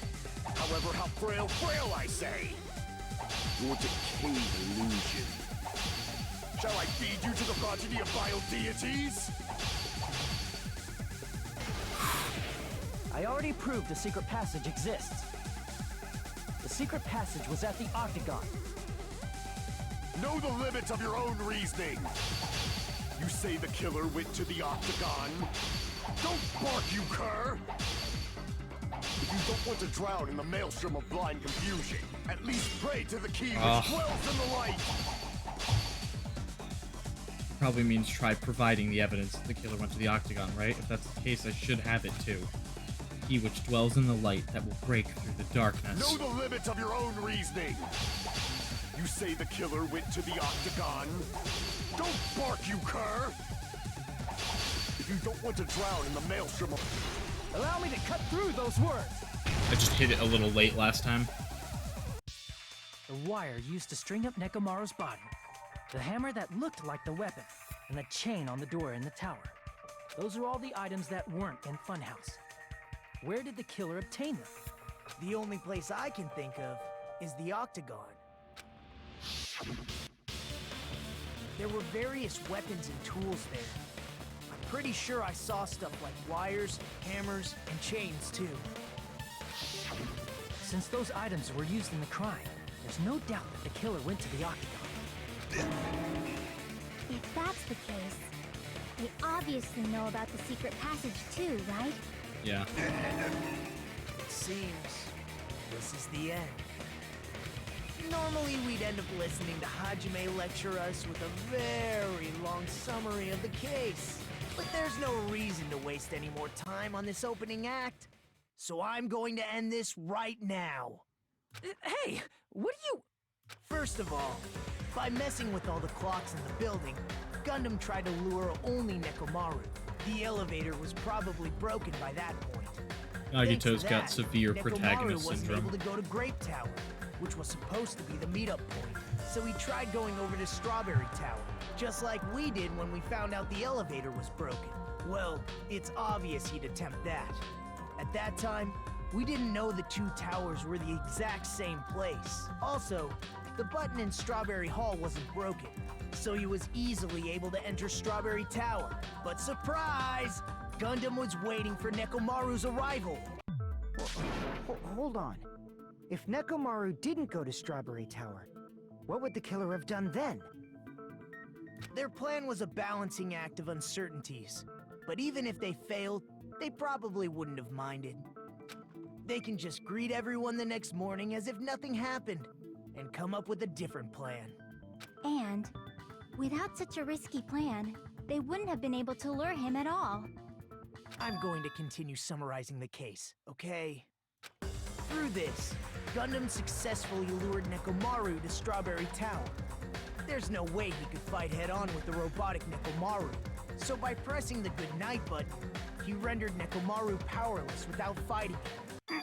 However, how frail I say! Your decayed illusion. Shall I feed you to the progeny of vile deities? I already proved the secret passage exists. The secret passage was at the Octagon. Know the limits of your own reasoning. You say the killer went to the Octagon. Don't bark, you cur! If you don't want to drown in the maelstrom of blind confusion, at least pray to the key which dwells in the light! Probably means try providing the evidence that the killer went to the Octagon, right? If that's the case, I should have it too. He which dwells in the light that will break through the darkness. Know the limits of your own reasoning! You say the killer went to the Octagon. Don't bark, you cur! If you don't want to drown in the maelstrom of... Allow me to cut through those words. I just hit it a little late last time. The wire used to string up Nekomaru's body, the hammer that looked like the weapon, and the chain on the door in the tower. Those are all the items that weren't in Funhouse. Where did the killer obtain them? The only place I can think of is the Octagon. There were various weapons and tools there. I'm pretty sure I saw stuff like wires, hammers, and chains too. Since those items were used in the crime, there's no doubt that the killer went to the Octagon. If that's the case, they obviously know about the secret passage too, right? Yeah. It seems this is the end. Normally we'd end up listening to Hajime lecture us with a very long summary of the case. But there's no reason to waste any more time on this opening act. So I'm going to end this right now. Hey, what are you... First of all, by messing with all the clocks in the building, Gundam tried to lure only Nekomaru. The elevator was probably broken by that point. Nagito's got severe Nekomaru protagonist wasn't syndrome. able to go to Grape Tower, which was supposed to be the meetup point. So he tried going over to Strawberry Tower, just like we did when we found out the elevator was broken. Well, it's obvious he'd attempt that. At that time, we didn't know the two towers were the exact same place. Also, the button in Strawberry Hall wasn't broken, so he was easily able to enter Strawberry Tower. But surprise! Gundam was waiting for Nekomaru's arrival. Hold on. If Nekomaru didn't go to Strawberry Tower, what would the killer have done then? Their plan was a balancing act of uncertainties. But even if they failed, they probably wouldn't have minded. They can just greet everyone the next morning as if nothing happened, and come up with a different plan. And without such a risky plan, they wouldn't have been able to lure him at all. I'm going to continue summarizing the case, okay? Through this, Gundam successfully lured Nekomaru to Strawberry Tower. There's no way he could fight head-on with the robotic Nekomaru, so by pressing the goodnight button, he rendered Nekomaru powerless without fighting him.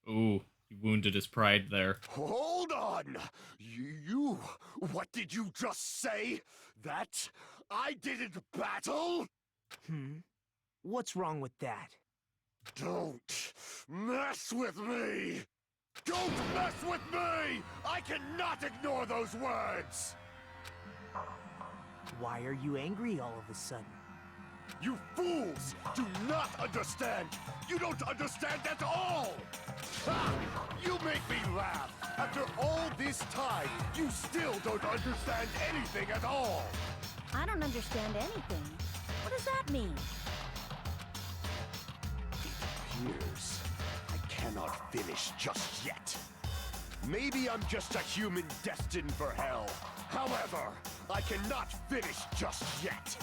Ooh, he wounded his pride there. Hold on! You... What did you just say? That I didn't battle? What's wrong with that? Don't mess with me! Don't mess with me! I cannot ignore those words! Why are you angry all of a sudden? You fools do not understand! You don't understand at all! Ha! You make me laugh! After all this time, you still don't understand anything at all! I don't understand anything. What does that mean? It appears I cannot finish just yet. Maybe I'm just a human destined for hell. However, I cannot finish just yet.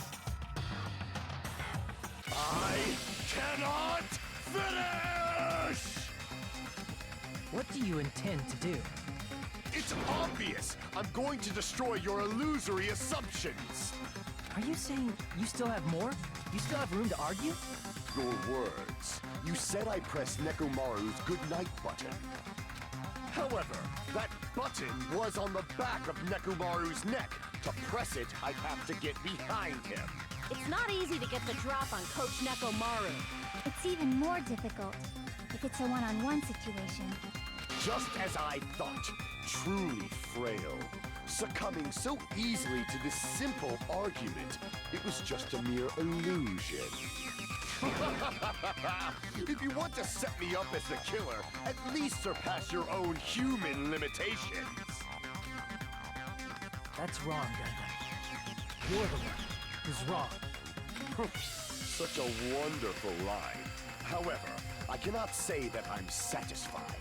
I cannot finish! What do you intend to do? It's obvious! I'm going to destroy your illusory assumptions! Are you saying you still have more? You still have room to argue? Your words. You said I pressed Nekomaru's goodnight button. However, that button was on the back of Nekomaru's neck. To press it, I'd have to get behind him. It's not easy to get the drop on Coach Nekomaru. It's even more difficult if it's a one-on-one situation. Just as I thought, truly frail. Succumbing so easily to this simple argument, it was just a mere illusion. If you want to set me up as the killer, at least surpass your own human limitations. That's wrong, Gundam. You're the one who's wrong. Such a wonderful line. However, I cannot say that I'm satisfied.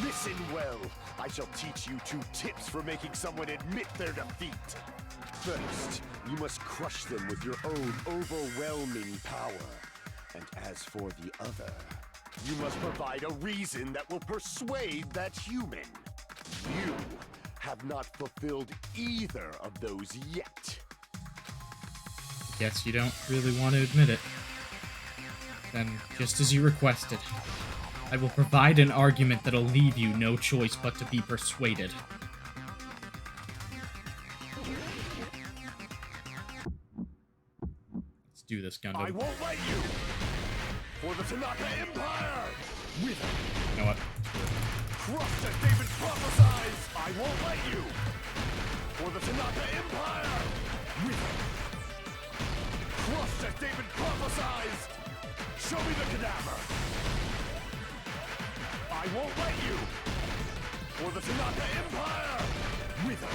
Listen well. I shall teach you 2 tips for making someone admit their defeat. First, you must crush them with your own overwhelming power. And as for the other, you must provide a reason that will persuade that human. You have not fulfilled either of those yet. Guess you don't really want to admit it. Then, just as you requested, I will provide an argument that'll leave you no choice but to be persuaded. Let's do this, Gundam. I won't let you! For the Tanaka Empire! Wither! You know what? Crushed as David prophesies! I won't let you! For the Tanaka Empire! Wither! Crushed as David prophesies! Show me the cadaver! I won't let you! For the Tanaka Empire! Wither!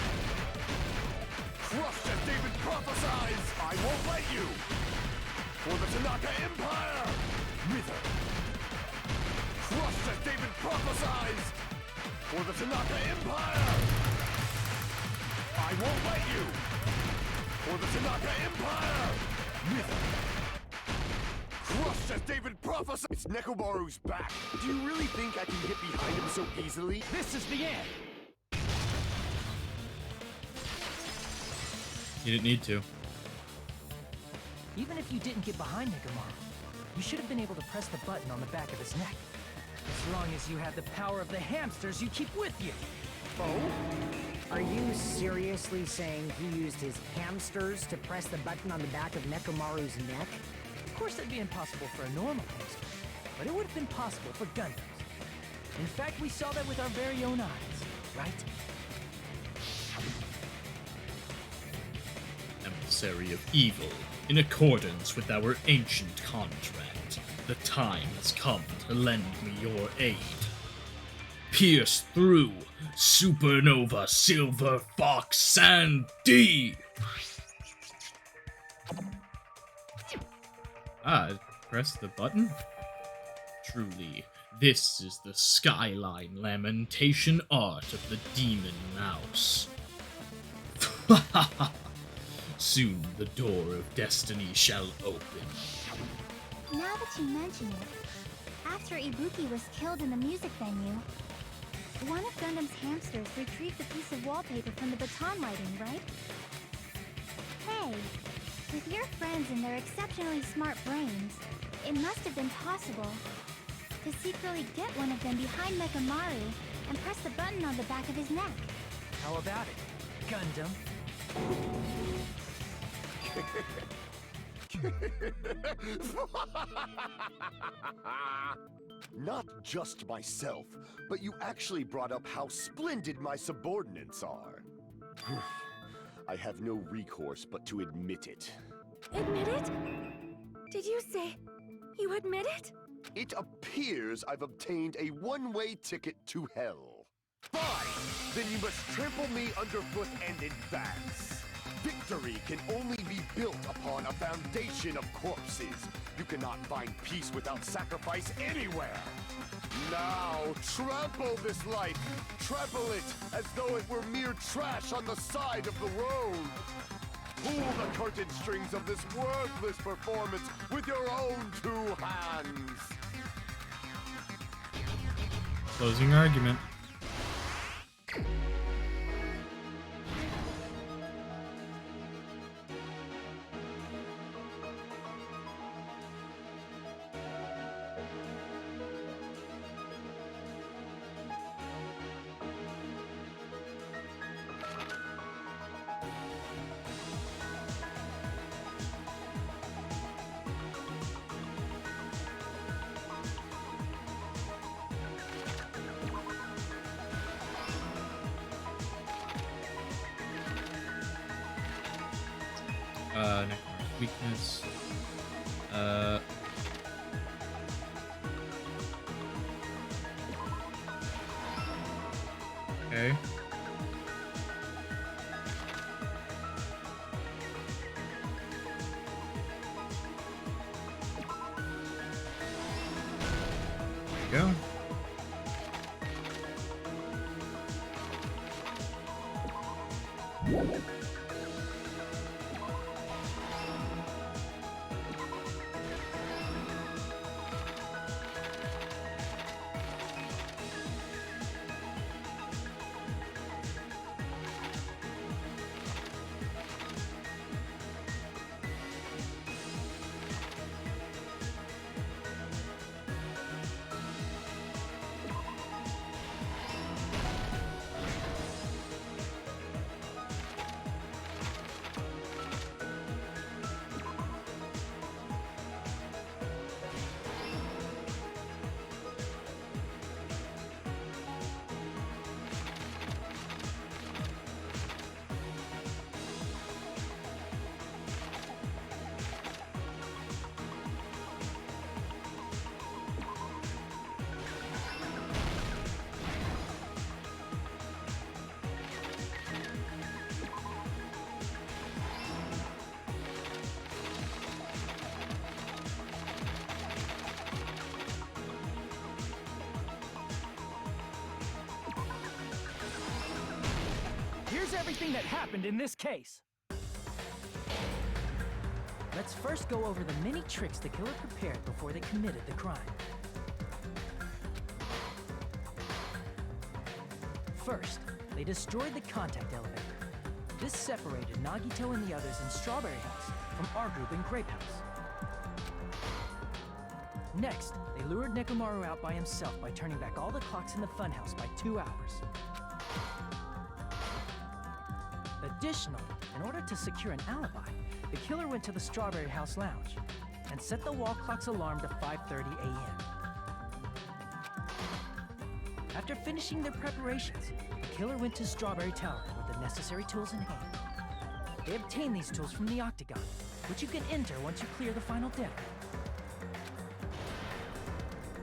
Crushed as David prophesies! I won't let you! For the Tanaka Empire! Wither! Crushed as David prophesies! For the Tanaka Empire! I won't let you! For the Tanaka Empire! Wither! Crushed as David prophesies! It's Nekomaru's back! Do you really think I can get behind him so easily? This is the end! You didn't need to. Even if you didn't get behind Nekomaru, you should have been able to press the button on the back of his neck. As long as you have the power of the hamsters you keep with you. Oh? Are you seriously saying he used his hamsters to press the button on the back of Nekomaru's neck? Of course that'd be impossible for a normal hamster, but it would have been possible for Gundams. In fact, we saw that with our very own eyes, right? Emissary of evil, in accordance with our ancient contract, the time has come to lend me your aid. Pierce through Supernova Silver Fox Sandy! Press the button? Truly, this is the skyline lamentation art of the demon mouse. Soon the door of destiny shall open. Now that you mention it, after Ibuki was killed in the music venue, one of Gundam's hamsters retrieved the piece of wallpaper from the baton lighting, right? Hey, with your friends and their exceptionally smart brains, it must have been possible to secretly get one of them behind Nekomaru and press the button on the back of his neck. How about it, Gundam? Not just myself, but you actually brought up how splendid my subordinates are. I have no recourse but to admit it. Admit it? Did you say you admit it? It appears I've obtained a one-way ticket to hell. Fine! Then you must trample me underfoot and advance. Victory can only be built upon a foundation of corpses. You cannot find peace without sacrifice anywhere. Now, trample this life. Trample it as though it were mere trash on the side of the road. Pull the curtain strings of this worthless performance with your own two hands. Closing argument. Nekomaru's weakness. Okay. There you go. here's everything that happened in this case. Let's first go over the many tricks the killer prepared before they committed the crime. First, they destroyed the contact elevator. This separated Nagito and the others in Strawberry House from our group in Grape House. Next, they lured Nekomaru out by himself by turning back all the clocks in the funhouse by 2 hours. Additionally, in order to secure an alibi, the killer went to the Strawberry House lounge and set the wall clock's alarm to 5:30 a.m. After finishing their preparations, the killer went to Strawberry Tower with the necessary tools in hand. They obtained these tools from the Octagon, which you can enter once you clear the final dinner.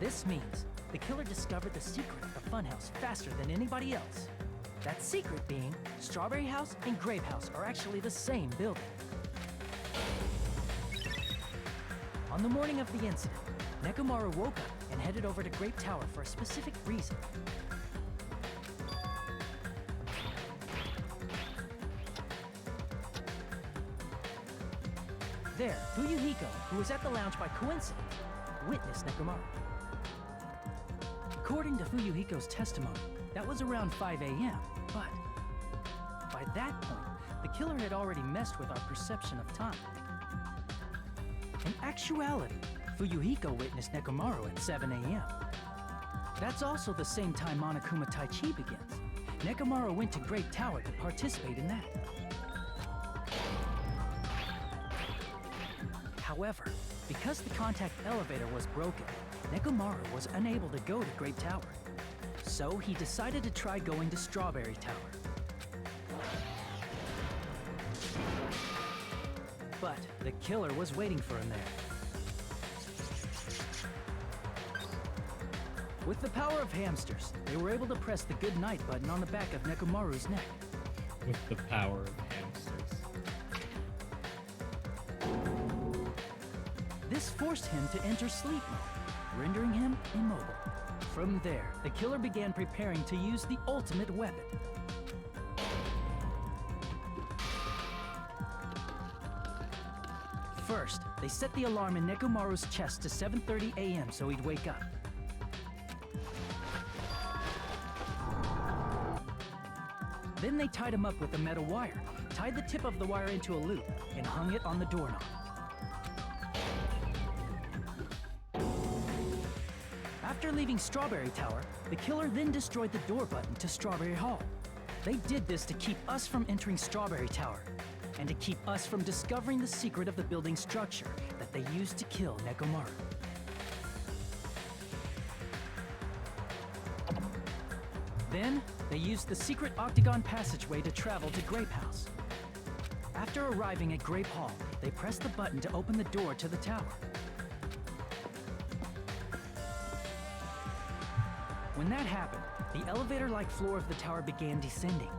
This means the killer discovered the secret of the funhouse faster than anybody else. That secret being, Strawberry House and Grape House are actually the same building. On the morning of the incident, Nekomaru woke up and headed over to Grape Tower for a specific reason. There, Fuyuhiko, who was at the lounge by coincidence, witnessed Nekomaru. According to Fuyuhiko's testimony, that was around 5 a.m., but by that point, the killer had already messed with our perception of time. In actuality, Fuyuhiko witnessed Nekomaru at 7 a.m. That's also the same time Monokuma Taichi begins. Nekomaru went to Great Tower to participate in that. However, because the contact elevator was broken, Nekomaru was unable to go to Great Tower. So he decided to try going to Strawberry Tower. But the killer was waiting for him there. With the power of hamsters, they were able to press the good night button on the back of Nekomaru's neck. With the power of hamsters. This forced him to enter sleep mode, rendering him immobile. From there, the killer began preparing to use the ultimate weapon. First, they set the alarm in Nekomaru's chest to 7:30 a.m. so he'd wake up. Then they tied him up with a metal wire, tied the tip of the wire into a loop, and hung it on the doorknob. After leaving Strawberry Tower, the killer then destroyed the door button to Strawberry Hall. They did this to keep us from entering Strawberry Tower, and to keep us from discovering the secret of the building's structure that they used to kill Nekomaru. Then, they used the secret octagon passageway to travel to Grape House. After arriving at Grape Hall, they pressed the button to open the door to the tower. When that happened, the elevator-like floor of the tower began descending,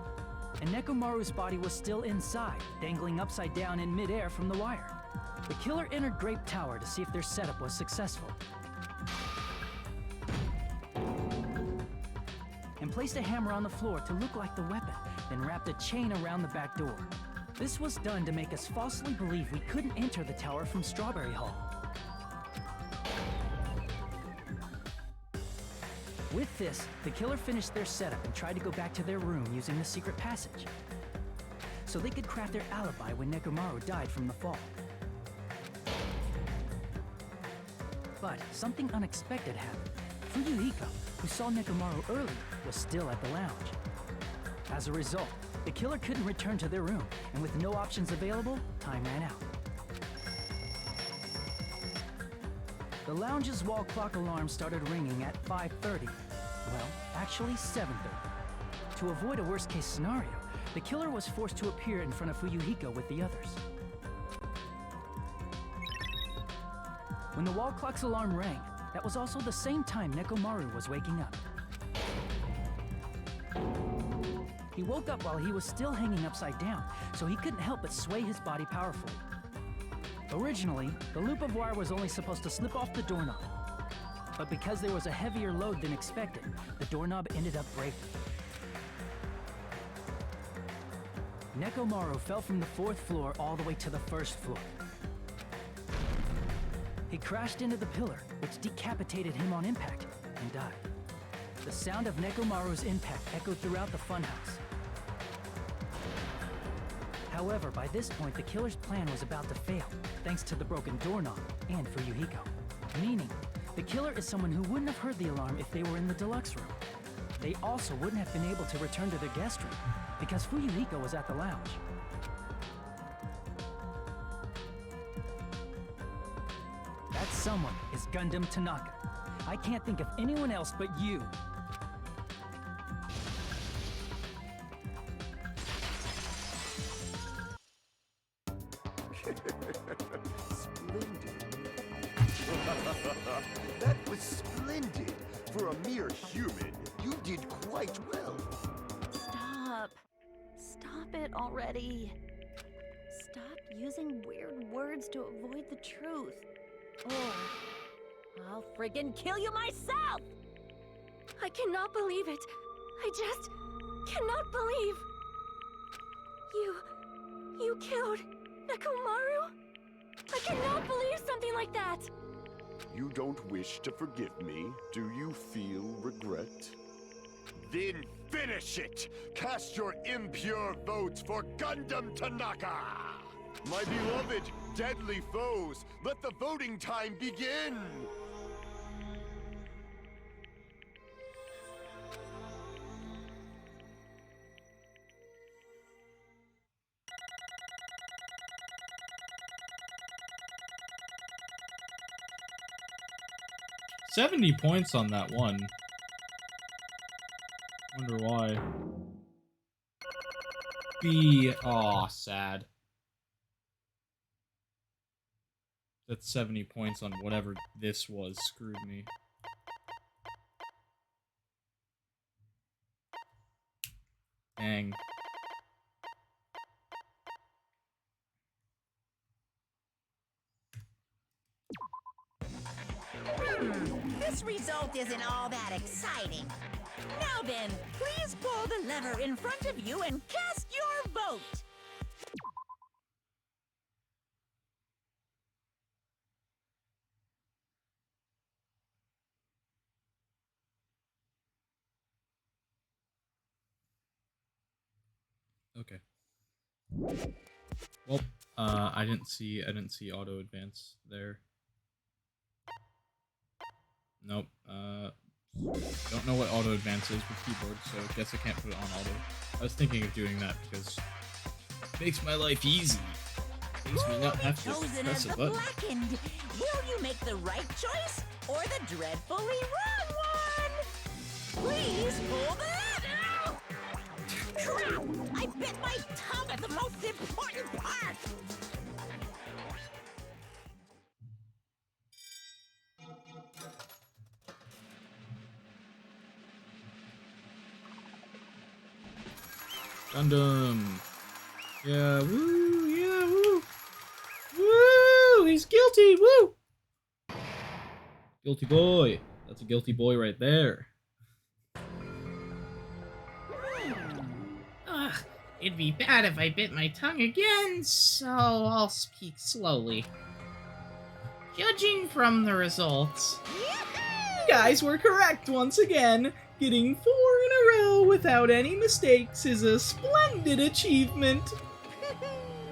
and Nekomaru's body was still inside, dangling upside down in midair from the wire. The killer entered Grape Tower to see if their setup was successful, and placed a hammer on the floor to look like the weapon, then wrapped a chain around the back door. This was done to make us falsely believe we couldn't enter the tower from Strawberry Hall. With this, the killer finished their setup and tried to go back to their room using the secret passage, so they could craft their alibi when Nekomaru died from the fall. But something unexpected happened. Fuyuhiko, who saw Nekomaru early, was still at the lounge. As a result, the killer couldn't return to their room, and with no options available, time ran out. The lounge's wall clock alarm started ringing at 5:30. Well, actually 7:30. To avoid a worst-case scenario, the killer was forced to appear in front of Fuyuhiko with the others. When the wall clock's alarm rang, that was also the same time Nekomaru was waking up. He woke up while he was still hanging upside down, so he couldn't help but sway his body powerfully. Originally, the loop of wire was only supposed to slip off the doorknob. But because there was a heavier load than expected, the doorknob ended up breaking. Nekomaru fell from the 4th floor all the way to the 1st floor. He crashed into the pillar, which decapitated him on impact, and died. The sound of Nekomaru's impact echoed throughout the funhouse. However, by this point, the killer's plan was about to fail, thanks to the broken doorknob and Fuyuhiko. Meaning, the killer is someone who wouldn't have heard the alarm if they were in the deluxe room. They also wouldn't have been able to return to their guest room, because Fuyuhiko was at the lounge. That someone is Gundam Tanaka. I can't think of anyone else but you. Splendid. That was splendid. For a mere human, you did quite well. Stop. Stop it already. Stop using weird words to avoid the truth. Or I'll friggin' kill you myself! I cannot believe it. I just cannot believe. You killed Nekomaru? I cannot believe something like that. You don't wish to forgive me, do you feel regret? Then finish it! Cast your impure votes for Gundam Tanaka! My beloved, deadly foes, let the voting time begin! $70 points on that one. Wonder why. Aw, sad. That's 70 points on whatever this was. Screwed me. Dang. This result isn't all that exciting. Now then, please pull the lever in front of you and cast your vote. Okay. Well, I didn't see auto advance there. Nope. Don't know what auto advance is with keyboard, so I guess I can't put it on auto. I was thinking of doing that because it makes my life easy. Makes me not have to Chosen press as a the button. blackened. Will you make the right choice or the dreadfully wrong one? Please pull the lever. Crap! I bit my tongue at the most important part. Gundam. Yeah, woo, yeah, woo. Woo! He's guilty, woo! Guilty boy. That's a guilty boy right there. Ugh, it'd be bad if I bit my tongue again, so I'll speak slowly. Judging from the results, you guys were correct once again. Getting 4 in a row without any mistakes is a splendid achievement.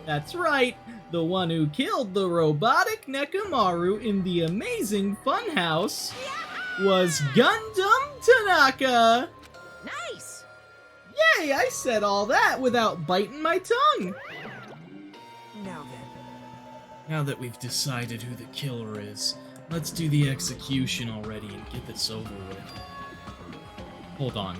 That's right, the one who killed the robotic Nekomaru in the amazing funhouse was Gundam Tanaka. Nice. Yay, I said all that without biting my tongue. Now then. Now that we've decided who the killer is, let's do the execution already and get this over with. Hold on.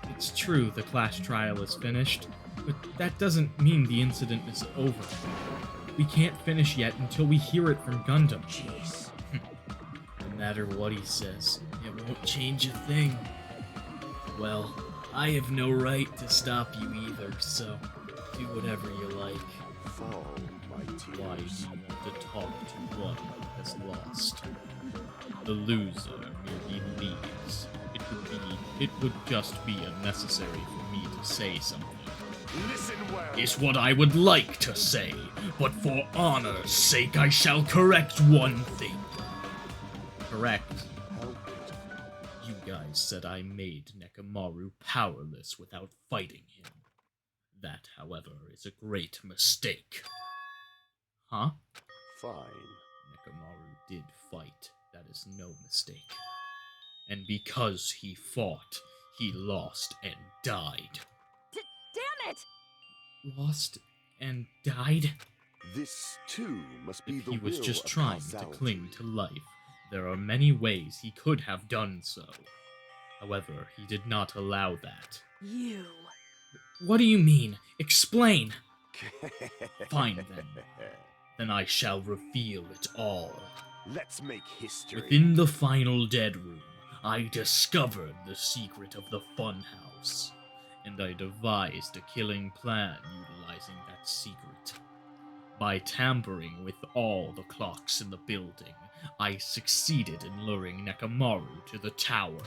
It's true the class trial is finished, but that doesn't mean the incident is over. We can't finish yet until we hear it from Gundam. Jeez. No matter what he says, it won't change a thing. Well, I have no right to stop you either, so do whatever you like. Fall, my Why do tears. you want to talk to one who has lost? The loser merely leaves. It would just be unnecessary for me to say something. Listen well. is what I would like to say, but for honor's sake I shall correct one thing. Correct. You guys said I made Nekomaru powerless without fighting him. That, however, is a great mistake. Huh? Fine. Nekomaru did fight, that is no mistake. And because he fought, he lost and died. Damn it! Lost and died? This, too, must be If the he was will just of trying to causality. cling to life, there are many ways he could have done so. However, he did not allow that. You. What do you mean? Explain! Fine, then. Then I shall reveal it all. Let's make history. Within the final dead room, I discovered the secret of the funhouse, and I devised a killing plan utilizing that secret. By tampering with all the clocks in the building, I succeeded in luring Nekomaru to the tower.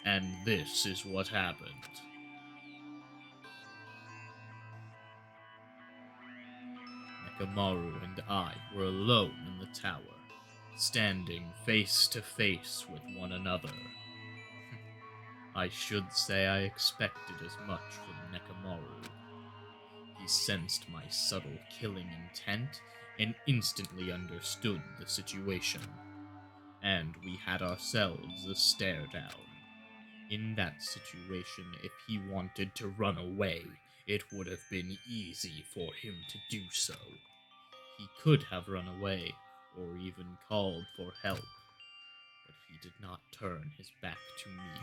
And this is what happened. Nekomaru and I were alone in the tower, standing face to face with one another. I should say I expected as much from Nekomaru. He sensed my subtle killing intent and instantly understood the situation. And we had ourselves a stare down. In that situation, if he wanted to run away, it would have been easy for him to do so. He could have run away, or even called for help, but he did not turn his back to me.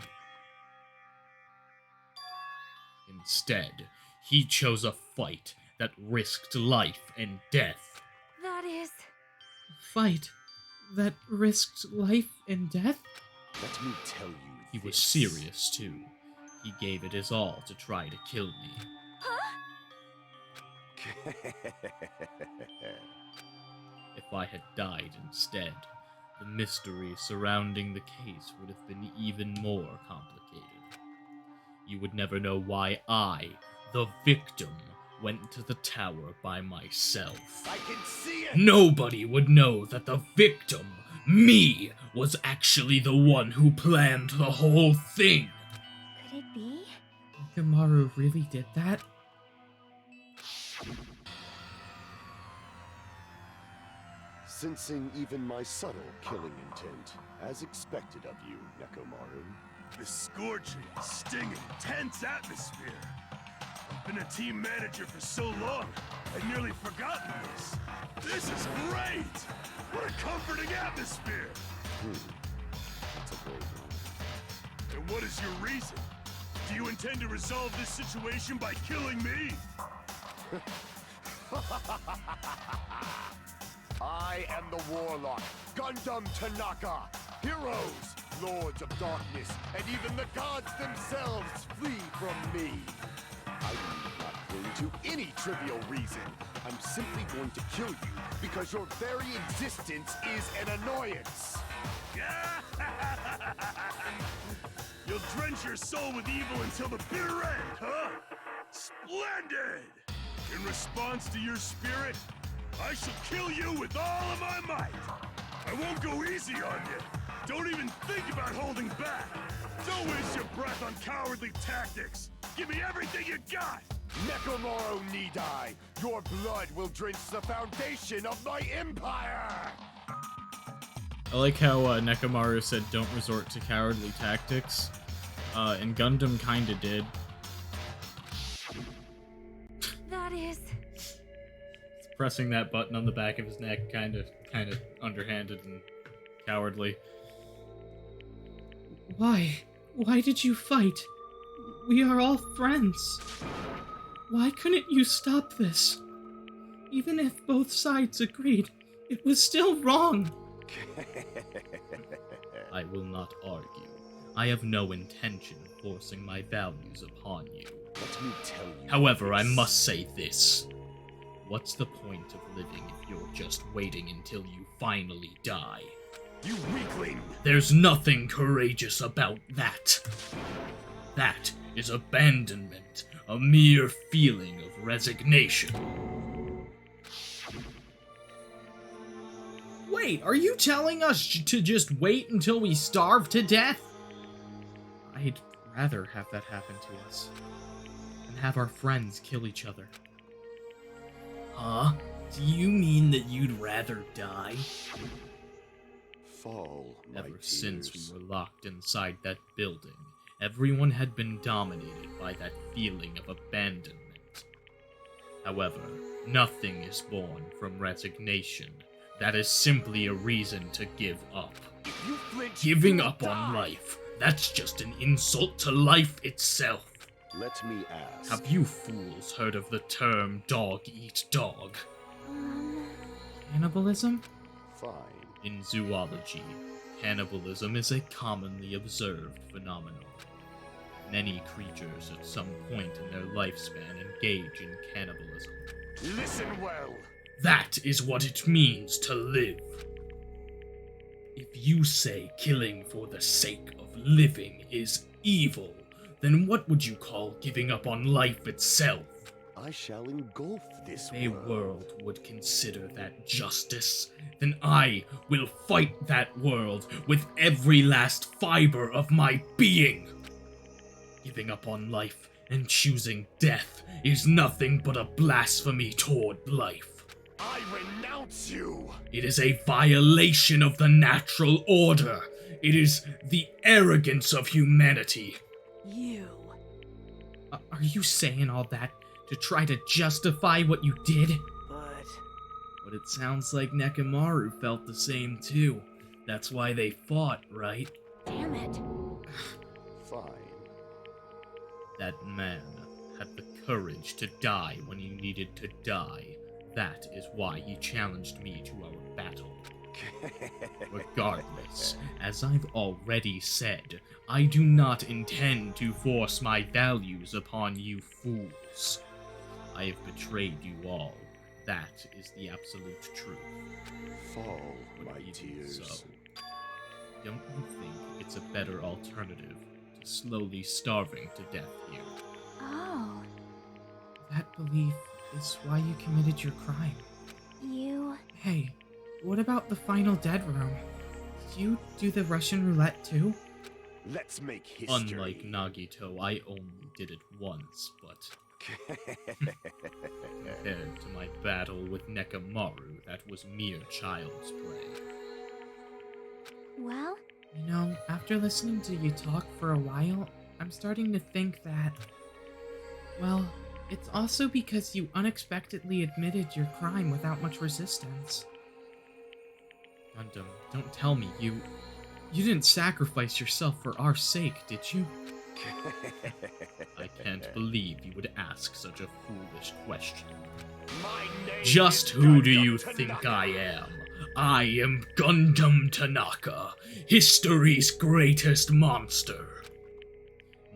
Instead, he chose a fight that risked life and death. That is... Fight that risked life and death? Let me tell you He was this. serious, too. He gave it his all to try to kill me. If I had died instead, the mystery surrounding the case would have been even more complicated. You would never know why I, the victim, went to the tower by myself. I can see it! Nobody would know that the victim, me, was actually the one who planned the whole thing. Could it be? Nekomaru really did that? Sensing even my subtle killing intent, as expected of you, Nekomaru. The scorching, stinging, tense atmosphere. I've been a team manager for so long, I'd nearly forgotten this. This is great! What a comforting atmosphere! That's a bold one. And what is your reason? Do you intend to resolve this situation by killing me? I am the Warlock, Gundam Tanaka. Heroes, Lords of Darkness, and even the gods themselves flee from me. I need not cling to any trivial reason. I'm simply going to kill you because your very existence is an annoyance. You'll drench your soul with evil until the bitter end, huh? Splendid! In response to your spirit, I shall kill you with all of my might. I won't go easy on you. Don't even think about holding back. Don't waste your breath on cowardly tactics. Give me everything you got. Nekomaru Nidai, your blood will drench the foundation of my empire! I like how Nekomaru said don't resort to cowardly tactics. And Gundam kinda did. That is... Pressing that button on the back of his neck, kinda underhanded and cowardly. Why? Why did you fight? We are all friends. Why couldn't you stop this? Even if both sides agreed, it was still wrong. I will not argue. I have no intention of forcing my values upon you. Let me tell you. However, I must say this. What's the point of living if you're just waiting until you finally die? You weakling! There's nothing courageous about that. That is abandonment a mere feeling of resignation. Wait, are you telling us to just wait until we starve to death? I'd rather have that happen to us than have our friends kill each other. Huh? Do you mean that you'd rather die? Fall, my Ever tears. since we were locked inside that building, everyone had been dominated by that feeling of abandonment. However, nothing is born from resignation. That is simply a reason to give up. If you flinch, Giving you'll up on die. life, that's just an insult to life itself. Let me ask. Have you fools heard of the term dog eat dog? Cannibalism? Fine. In zoology, cannibalism is a commonly observed phenomenon. Many creatures at some point in their lifespan engage in cannibalism. Listen well. That is what it means to live. If you say killing for the sake of living is evil, then what would you call giving up on life itself? I shall engulf this If a world. world would consider that justice, then I will fight that world with every last fiber of my being. Giving up on life and choosing death is nothing but a blasphemy toward life. I renounce you! It is a violation of the natural order. It is the arrogance of humanity. You. Are you saying all that to try to justify what you did? But it sounds like Nekomaru felt the same too. That's why they fought, right? Damn it. Fine. That man had the courage to die when he needed to die. That is why he challenged me to our battle. Regardless, as I've already said, I do not intend to force my values upon you fools. I have betrayed you all. That is the absolute truth. Fall, But my even tears. so, don't you think it's a better alternative to slowly starving to death here? Oh, That belief is why you committed your crime. you... Hey, what about the final dead room? Did you do the Russian roulette too? Let's make history. Unlike Nagito, I only did it once, but compared to my battle with Nekomaru, that was mere child's play. Well, You know, after listening to you talk for a while, I'm starting to think that... Well, it's also because you unexpectedly admitted your crime without much resistance. Gundam, don't tell me you didn't sacrifice yourself for our sake, did you? I can't believe you would ask such a foolish question. My name Just is who do Gundam you Tanaka. think I am? I am Gundam Tanaka, history's greatest monster.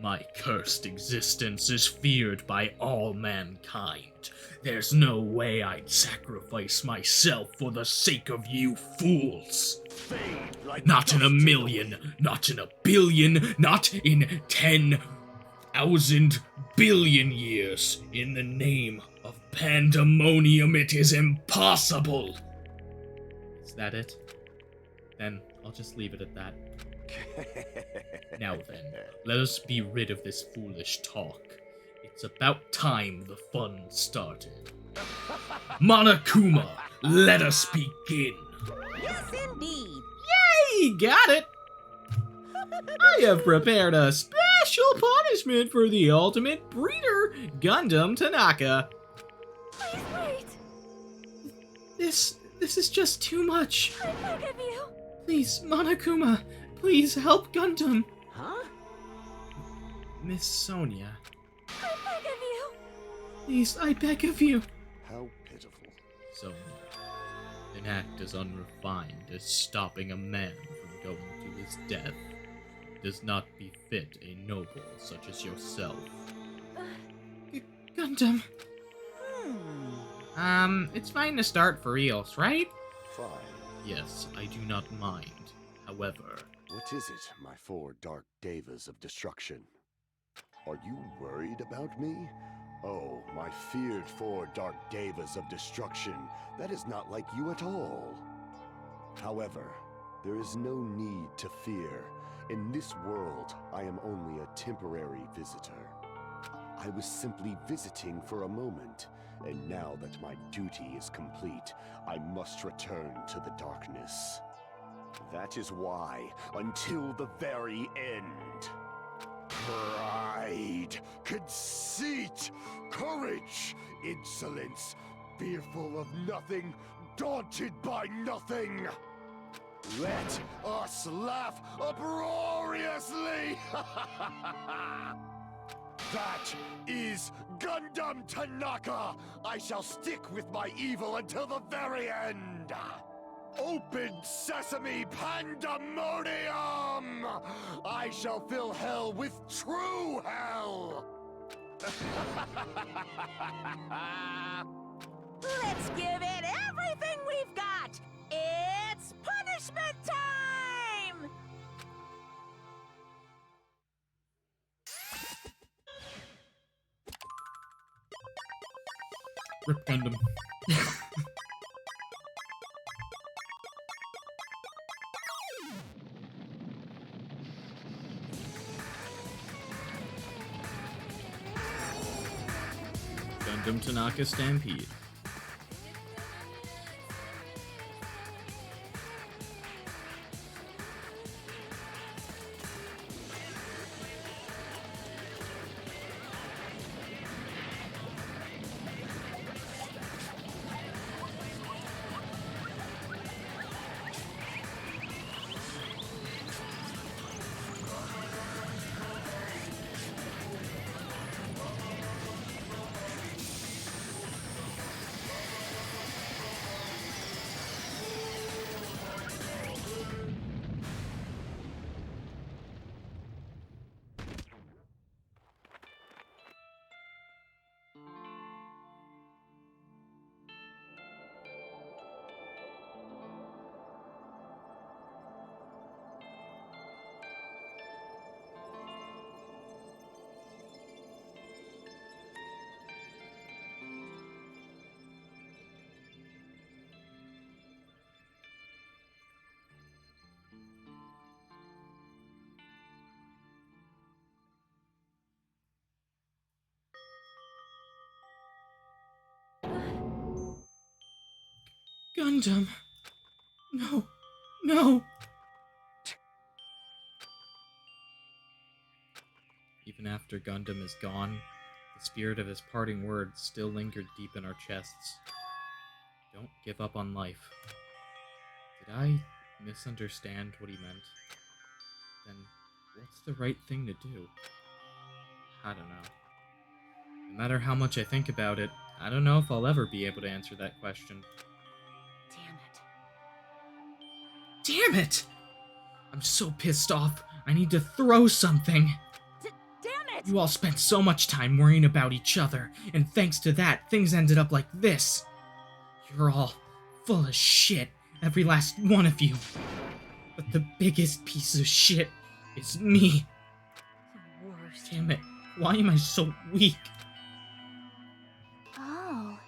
My cursed existence is feared by all mankind. There's no way I'd sacrifice myself for the sake of you fools. Fade like Not in a dust million, not in a billion, not in 10,000 billion years. In the name of pandemonium, it is impossible. Is that it? Then I'll just leave it at that. Now then, let us be rid of this foolish talk. It's about time the fun started. Monokuma, let us begin. Yes, indeed. Yay! Got it! I have prepared a special punishment for the ultimate breeder, Gundam Tanaka. Please wait. This is just too much. I beg of you. Please, Monokuma, please help Gundam. Huh? Miss Sonia, I beg of you. please, I beg of you. How pitiful. Sonia, an act as unrefined as stopping a man from going to his death does not befit a noble such as yourself. Gundam. Hmm. It's fine to start for reals, right? Fine. Yes, I do not mind. However, What is it, my four dark devas of destruction? Are you worried about me? Oh, my feared four dark devas of destruction. That is not like you at all. However, there is no need to fear. In this world, I am only a temporary visitor. I was simply visiting for a moment, and now that my duty is complete, I must return to the darkness. That is why, until the very end, pride, conceit, courage, insolence, fearful of nothing, daunted by nothing. Let us laugh uproariously! That is Gundam Tanaka! I shall stick with my evil until the very end! Open sesame pandemonium! I shall fill hell with true hell! Let's give it everything we've got! It's punishment time! Rip Gundam. Gundam Tanaka Stampede. Gundam. No. No. Even after Gundam is gone, the spirit of his parting words still lingered deep in our chests. Don't give up on life. Did I misunderstand what he meant? Then what's the right thing to do? I don't know. No matter how much I think about it, I don't know if I'll ever be able to answer that question. Damn it! I'm so pissed off. I need to throw something. Damn it! You all spent so much time worrying about each other, and thanks to that, things ended up like this. You're all full of shit, every last one of you. But the biggest piece of shit is me. The worst. Damn it, why am I so weak? Oh.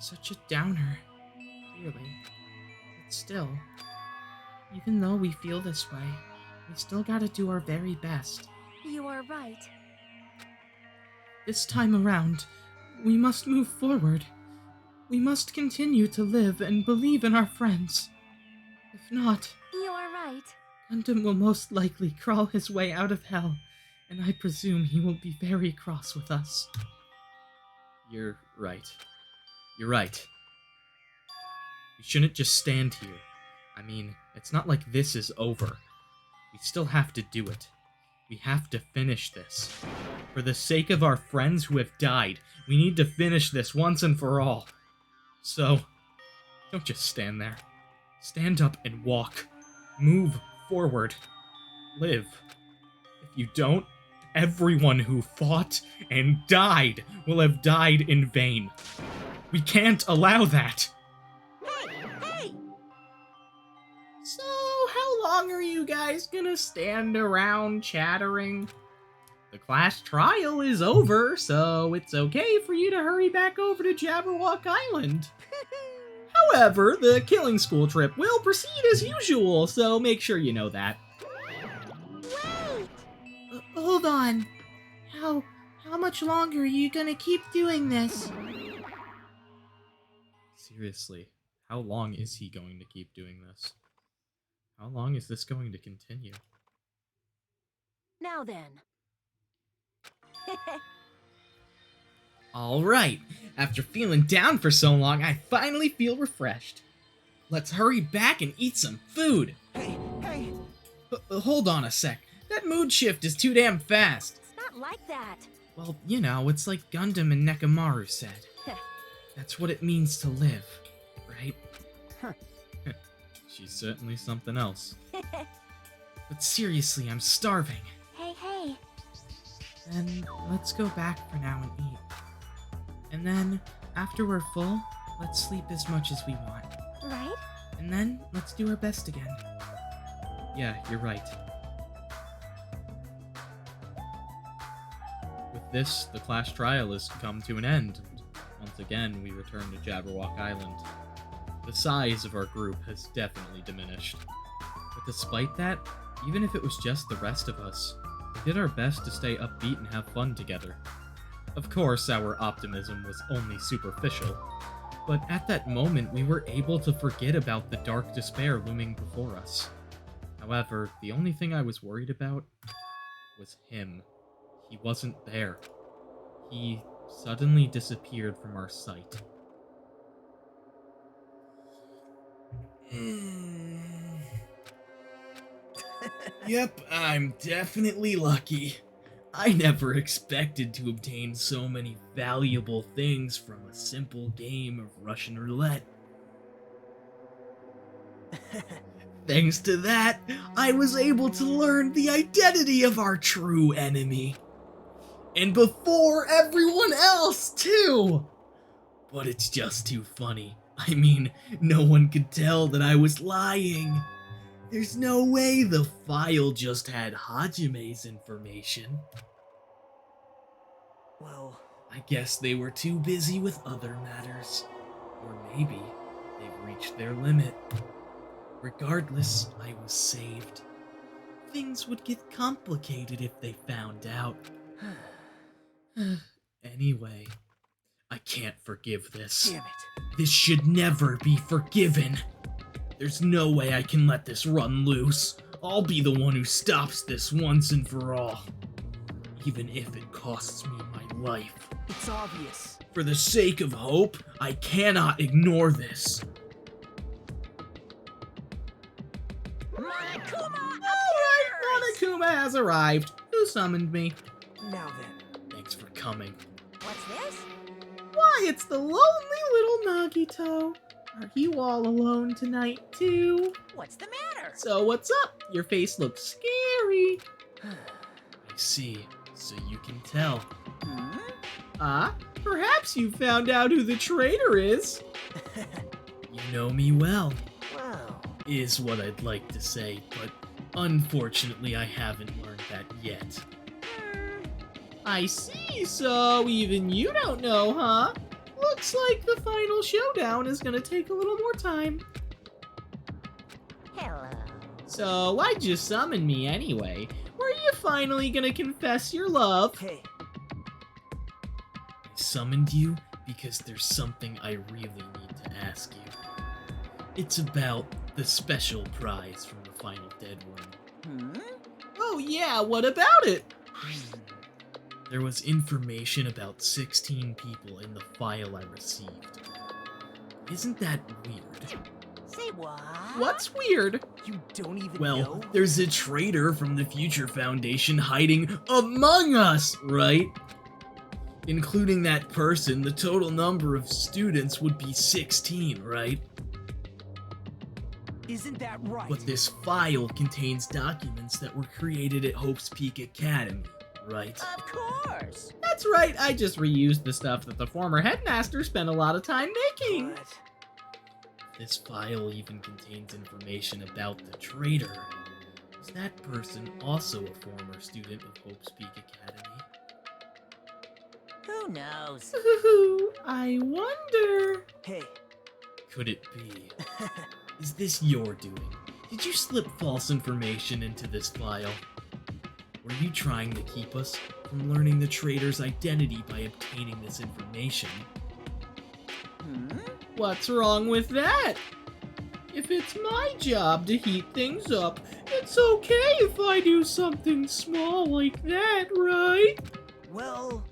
Such a downer, really. But still, even though we feel this way, we still gotta do our very best. You are right. This time around, we must move forward. We must continue to live and believe in our friends. If not, You are right. Gundam will most likely crawl his way out of hell, and I presume he will be very cross with us. You're right. You're right. We shouldn't just stand here. I mean, it's not like this is over. We still have to do it. We have to finish this. For the sake of our friends who have died, we need to finish this once and for all. So, don't just stand there. Stand up and walk. Move forward. Live. If you don't, everyone who fought and died will have died in vain. We can't allow that. Hey! So, how long are you guys gonna stand around chattering? The class trial is over, so it's okay for you to hurry back over to Jabberwock Island. However, the killing school trip will proceed as usual, so make sure you know that. Wait! Hold on. How much longer are you gonna keep doing this? Seriously, how long is he going to keep doing this? How long is this going to continue? Now then. Alright, after feeling down for so long, I finally feel refreshed. Let's hurry back and eat some food. Hey! Hold on a sec. That mood shift is too damn fast. It's not like that. Well, you know, it's like Gundam and Nekomaru said. That's what it means to live, right? She's certainly something else. But seriously, I'm starving. Hey. Then let's go back for now and eat. And then, after we're full, let's sleep as much as we want. Right? And then, let's do our best again. Yeah, you're right. With this, the class trial has come to an end, and once again, we return to Jabberwock Island. The size of our group has definitely diminished. But despite that, even if it was just the rest of us, we did our best to stay upbeat and have fun together. Of course, our optimism was only superficial, but at that moment we were able to forget about the dark despair looming before us. However, the only thing I was worried about was him. He wasn't there. He suddenly disappeared from our sight. Yep, I'm definitely lucky. I never expected to obtain so many valuable things from a simple game of Russian roulette. Thanks to that, I was able to learn the identity of our true enemy. And before everyone else, too! But it's just too funny. I mean, no one could tell that I was lying. There's no way the file just had Hajime's information. Well, I guess they were too busy with other matters. Or maybe they've reached their limit. Regardless, I was saved. Things would get complicated if they found out. Anyway, I can't forgive this. damn it. This should never be forgiven. There's no way I can let this run loose. I'll be the one who stops this once and for all. Even if it costs me my life. It's obvious. For the sake of hope, I cannot ignore this. Alright, Monokuma has arrived. Who summoned me? Now then. Thanks for coming. What's this? Why, it's the lonely little Nagito. Are you all alone tonight, too? What's the matter? So what's up? Your face looks scary. I see. So you can tell. Perhaps you found out who the traitor is. You know me well, Wow. is what I'd like to say, but unfortunately I haven't learned that yet. I see, so even you don't know, huh? Looks like the final showdown is gonna take a little more time. Hello. So why'd you summon me anyway? Were you finally gonna confess your love? Hey, I summoned you because there's something I really need to ask you. It's about the special prize from the final dead room. Oh yeah, what about it? There was information about 16 people in the file I received. Isn't that weird? Say what? What's weird? you don't even Well, know? there's a traitor from the Future Foundation hiding among us, right? Including that person, the total number of students would be 16, right? Isn't that right? But this file contains documents that were created at Hope's Peak Academy, right? Of course. That's right, I just reused the stuff that the former headmaster spent a lot of time making. But This file even contains information about the traitor. Is that person also a former student of Hope's Peak Academy? Who knows? I wonder. Hey, Could it be? Is this your doing? Did you slip false information into this file? Were you trying to keep us from learning the traitor's identity by obtaining this information? What's wrong with that? If it's my job to heat things up, it's okay if I do something small like that, right? well,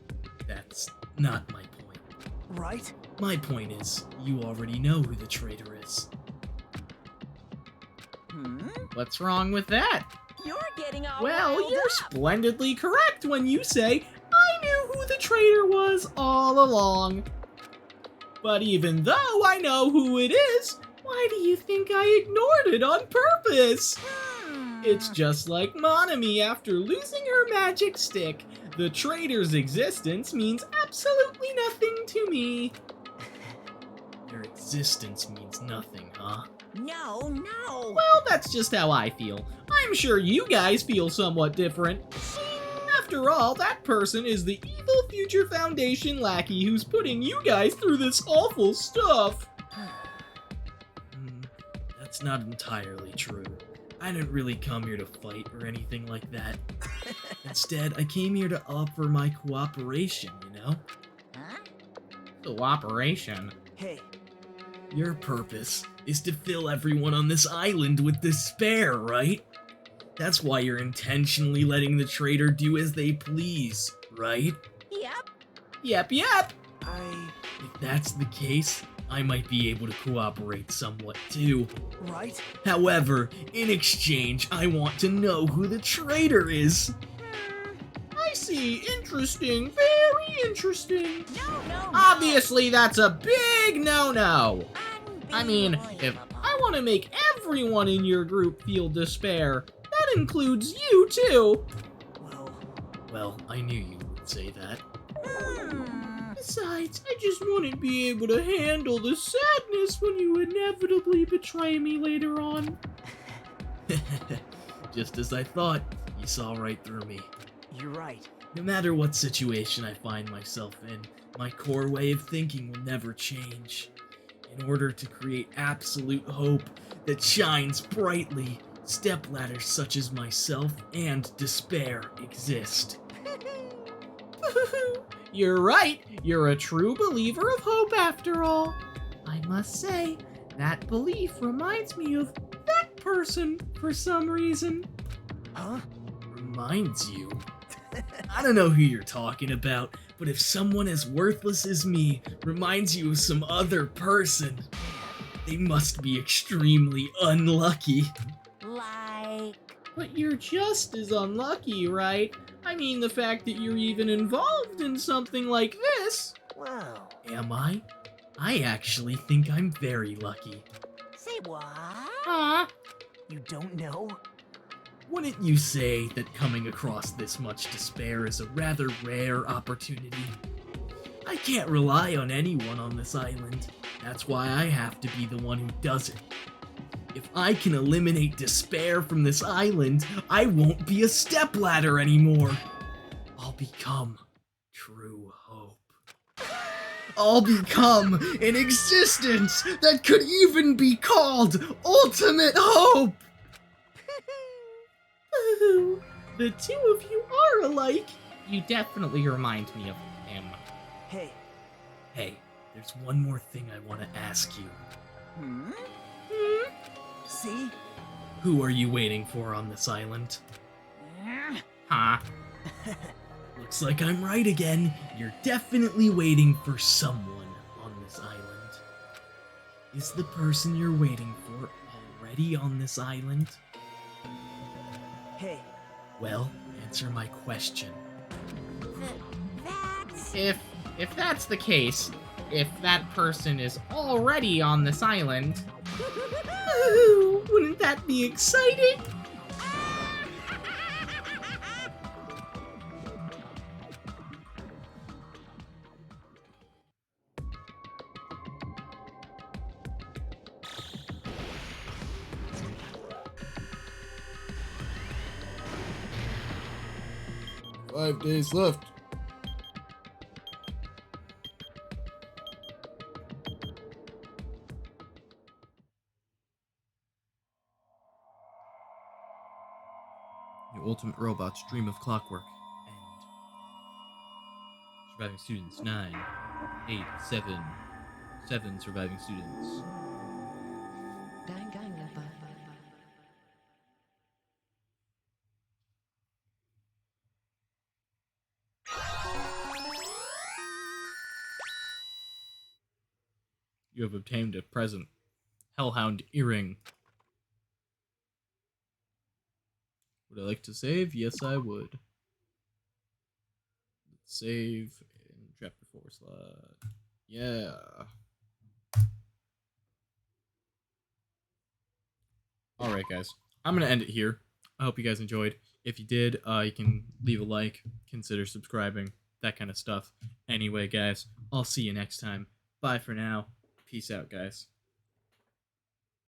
That's not my point. right? My point is, you already know who the traitor is. What's wrong with that? You're getting all Well, riled you're up. splendidly correct when you say, I knew who the traitor was all along. But even though I know who it is, why do you think I ignored it on purpose? It's just like Monami after losing her magic stick. The traitor's existence means absolutely nothing to me. Their existence means nothing, huh? No. Well, that's just how I feel. I'm sure you guys feel somewhat different. After all, that person is the evil Future Foundation lackey who's putting you guys through this awful stuff. That's not entirely true. I didn't really come here to fight or anything like that. Instead, I came here to offer my cooperation, you know? Huh? Cooperation. Hey, Your purpose is to fill everyone on this island with despair, right? That's why you're intentionally letting the traitor do as they please, right? Yep. Yep. If that's the case, I might be able to cooperate somewhat too. right? However, in exchange, I want to know who the traitor is. I see. Interesting. Very interesting. No. Obviously, that's a big no-no. I mean, if Unbelievable. I want to make everyone in your group feel despair, that includes you too. Well, I knew you would say that. Besides, I just want to be able to handle the sadness when you inevitably betray me later on. Just as I thought, you saw right through me. You're right. No matter what situation I find myself in, my core way of thinking will never change. In order to create absolute hope that shines brightly, stepladders such as myself and despair exist. You're right. You're a true believer of hope after all. I must say, that belief reminds me of that person for some reason. Huh? Reminds you? I don't know who you're talking about, but if someone as worthless as me reminds you of some other person, they must be extremely unlucky. Like... But you're just as unlucky, right? I mean, the fact that you're even involved in something like this. Wow. Am I? I actually think I'm very lucky. Say what? Huh? You don't know? Wouldn't you say that coming across this much despair is a rather rare opportunity? I can't rely on anyone on this island. That's why I have to be the one who does it. If I can eliminate despair from this island, I won't be a stepladder anymore. I'll become true hope. I'll become an existence that could even be called ultimate hope! The two of you are alike. You definitely remind me of him. Hey, Hey, there's one more thing I want to ask you. see? Who are you waiting for on this island? Huh? Looks like I'm right again. You're definitely waiting for someone on this island. Is the person you're waiting for already on this island? Hey, Well, answer my question. That's... If that's the case, if that person is already on this island, wouldn't that be exciting? 5 days left. Your ultimate robots dream of clockwork. End. Surviving students 9, 8, 7. 7 surviving students. Danganronpa. You have obtained a present. Hellhound earring. Would I like to save? Yes, I would. Let's save in chapter 4 slot. Yeah. Alright, guys. I'm going to end it here. I hope you guys enjoyed. If you did, you can leave a like, consider subscribing, that kind of stuff. Anyway, guys, I'll see you next time. Bye for now. Peace out, guys.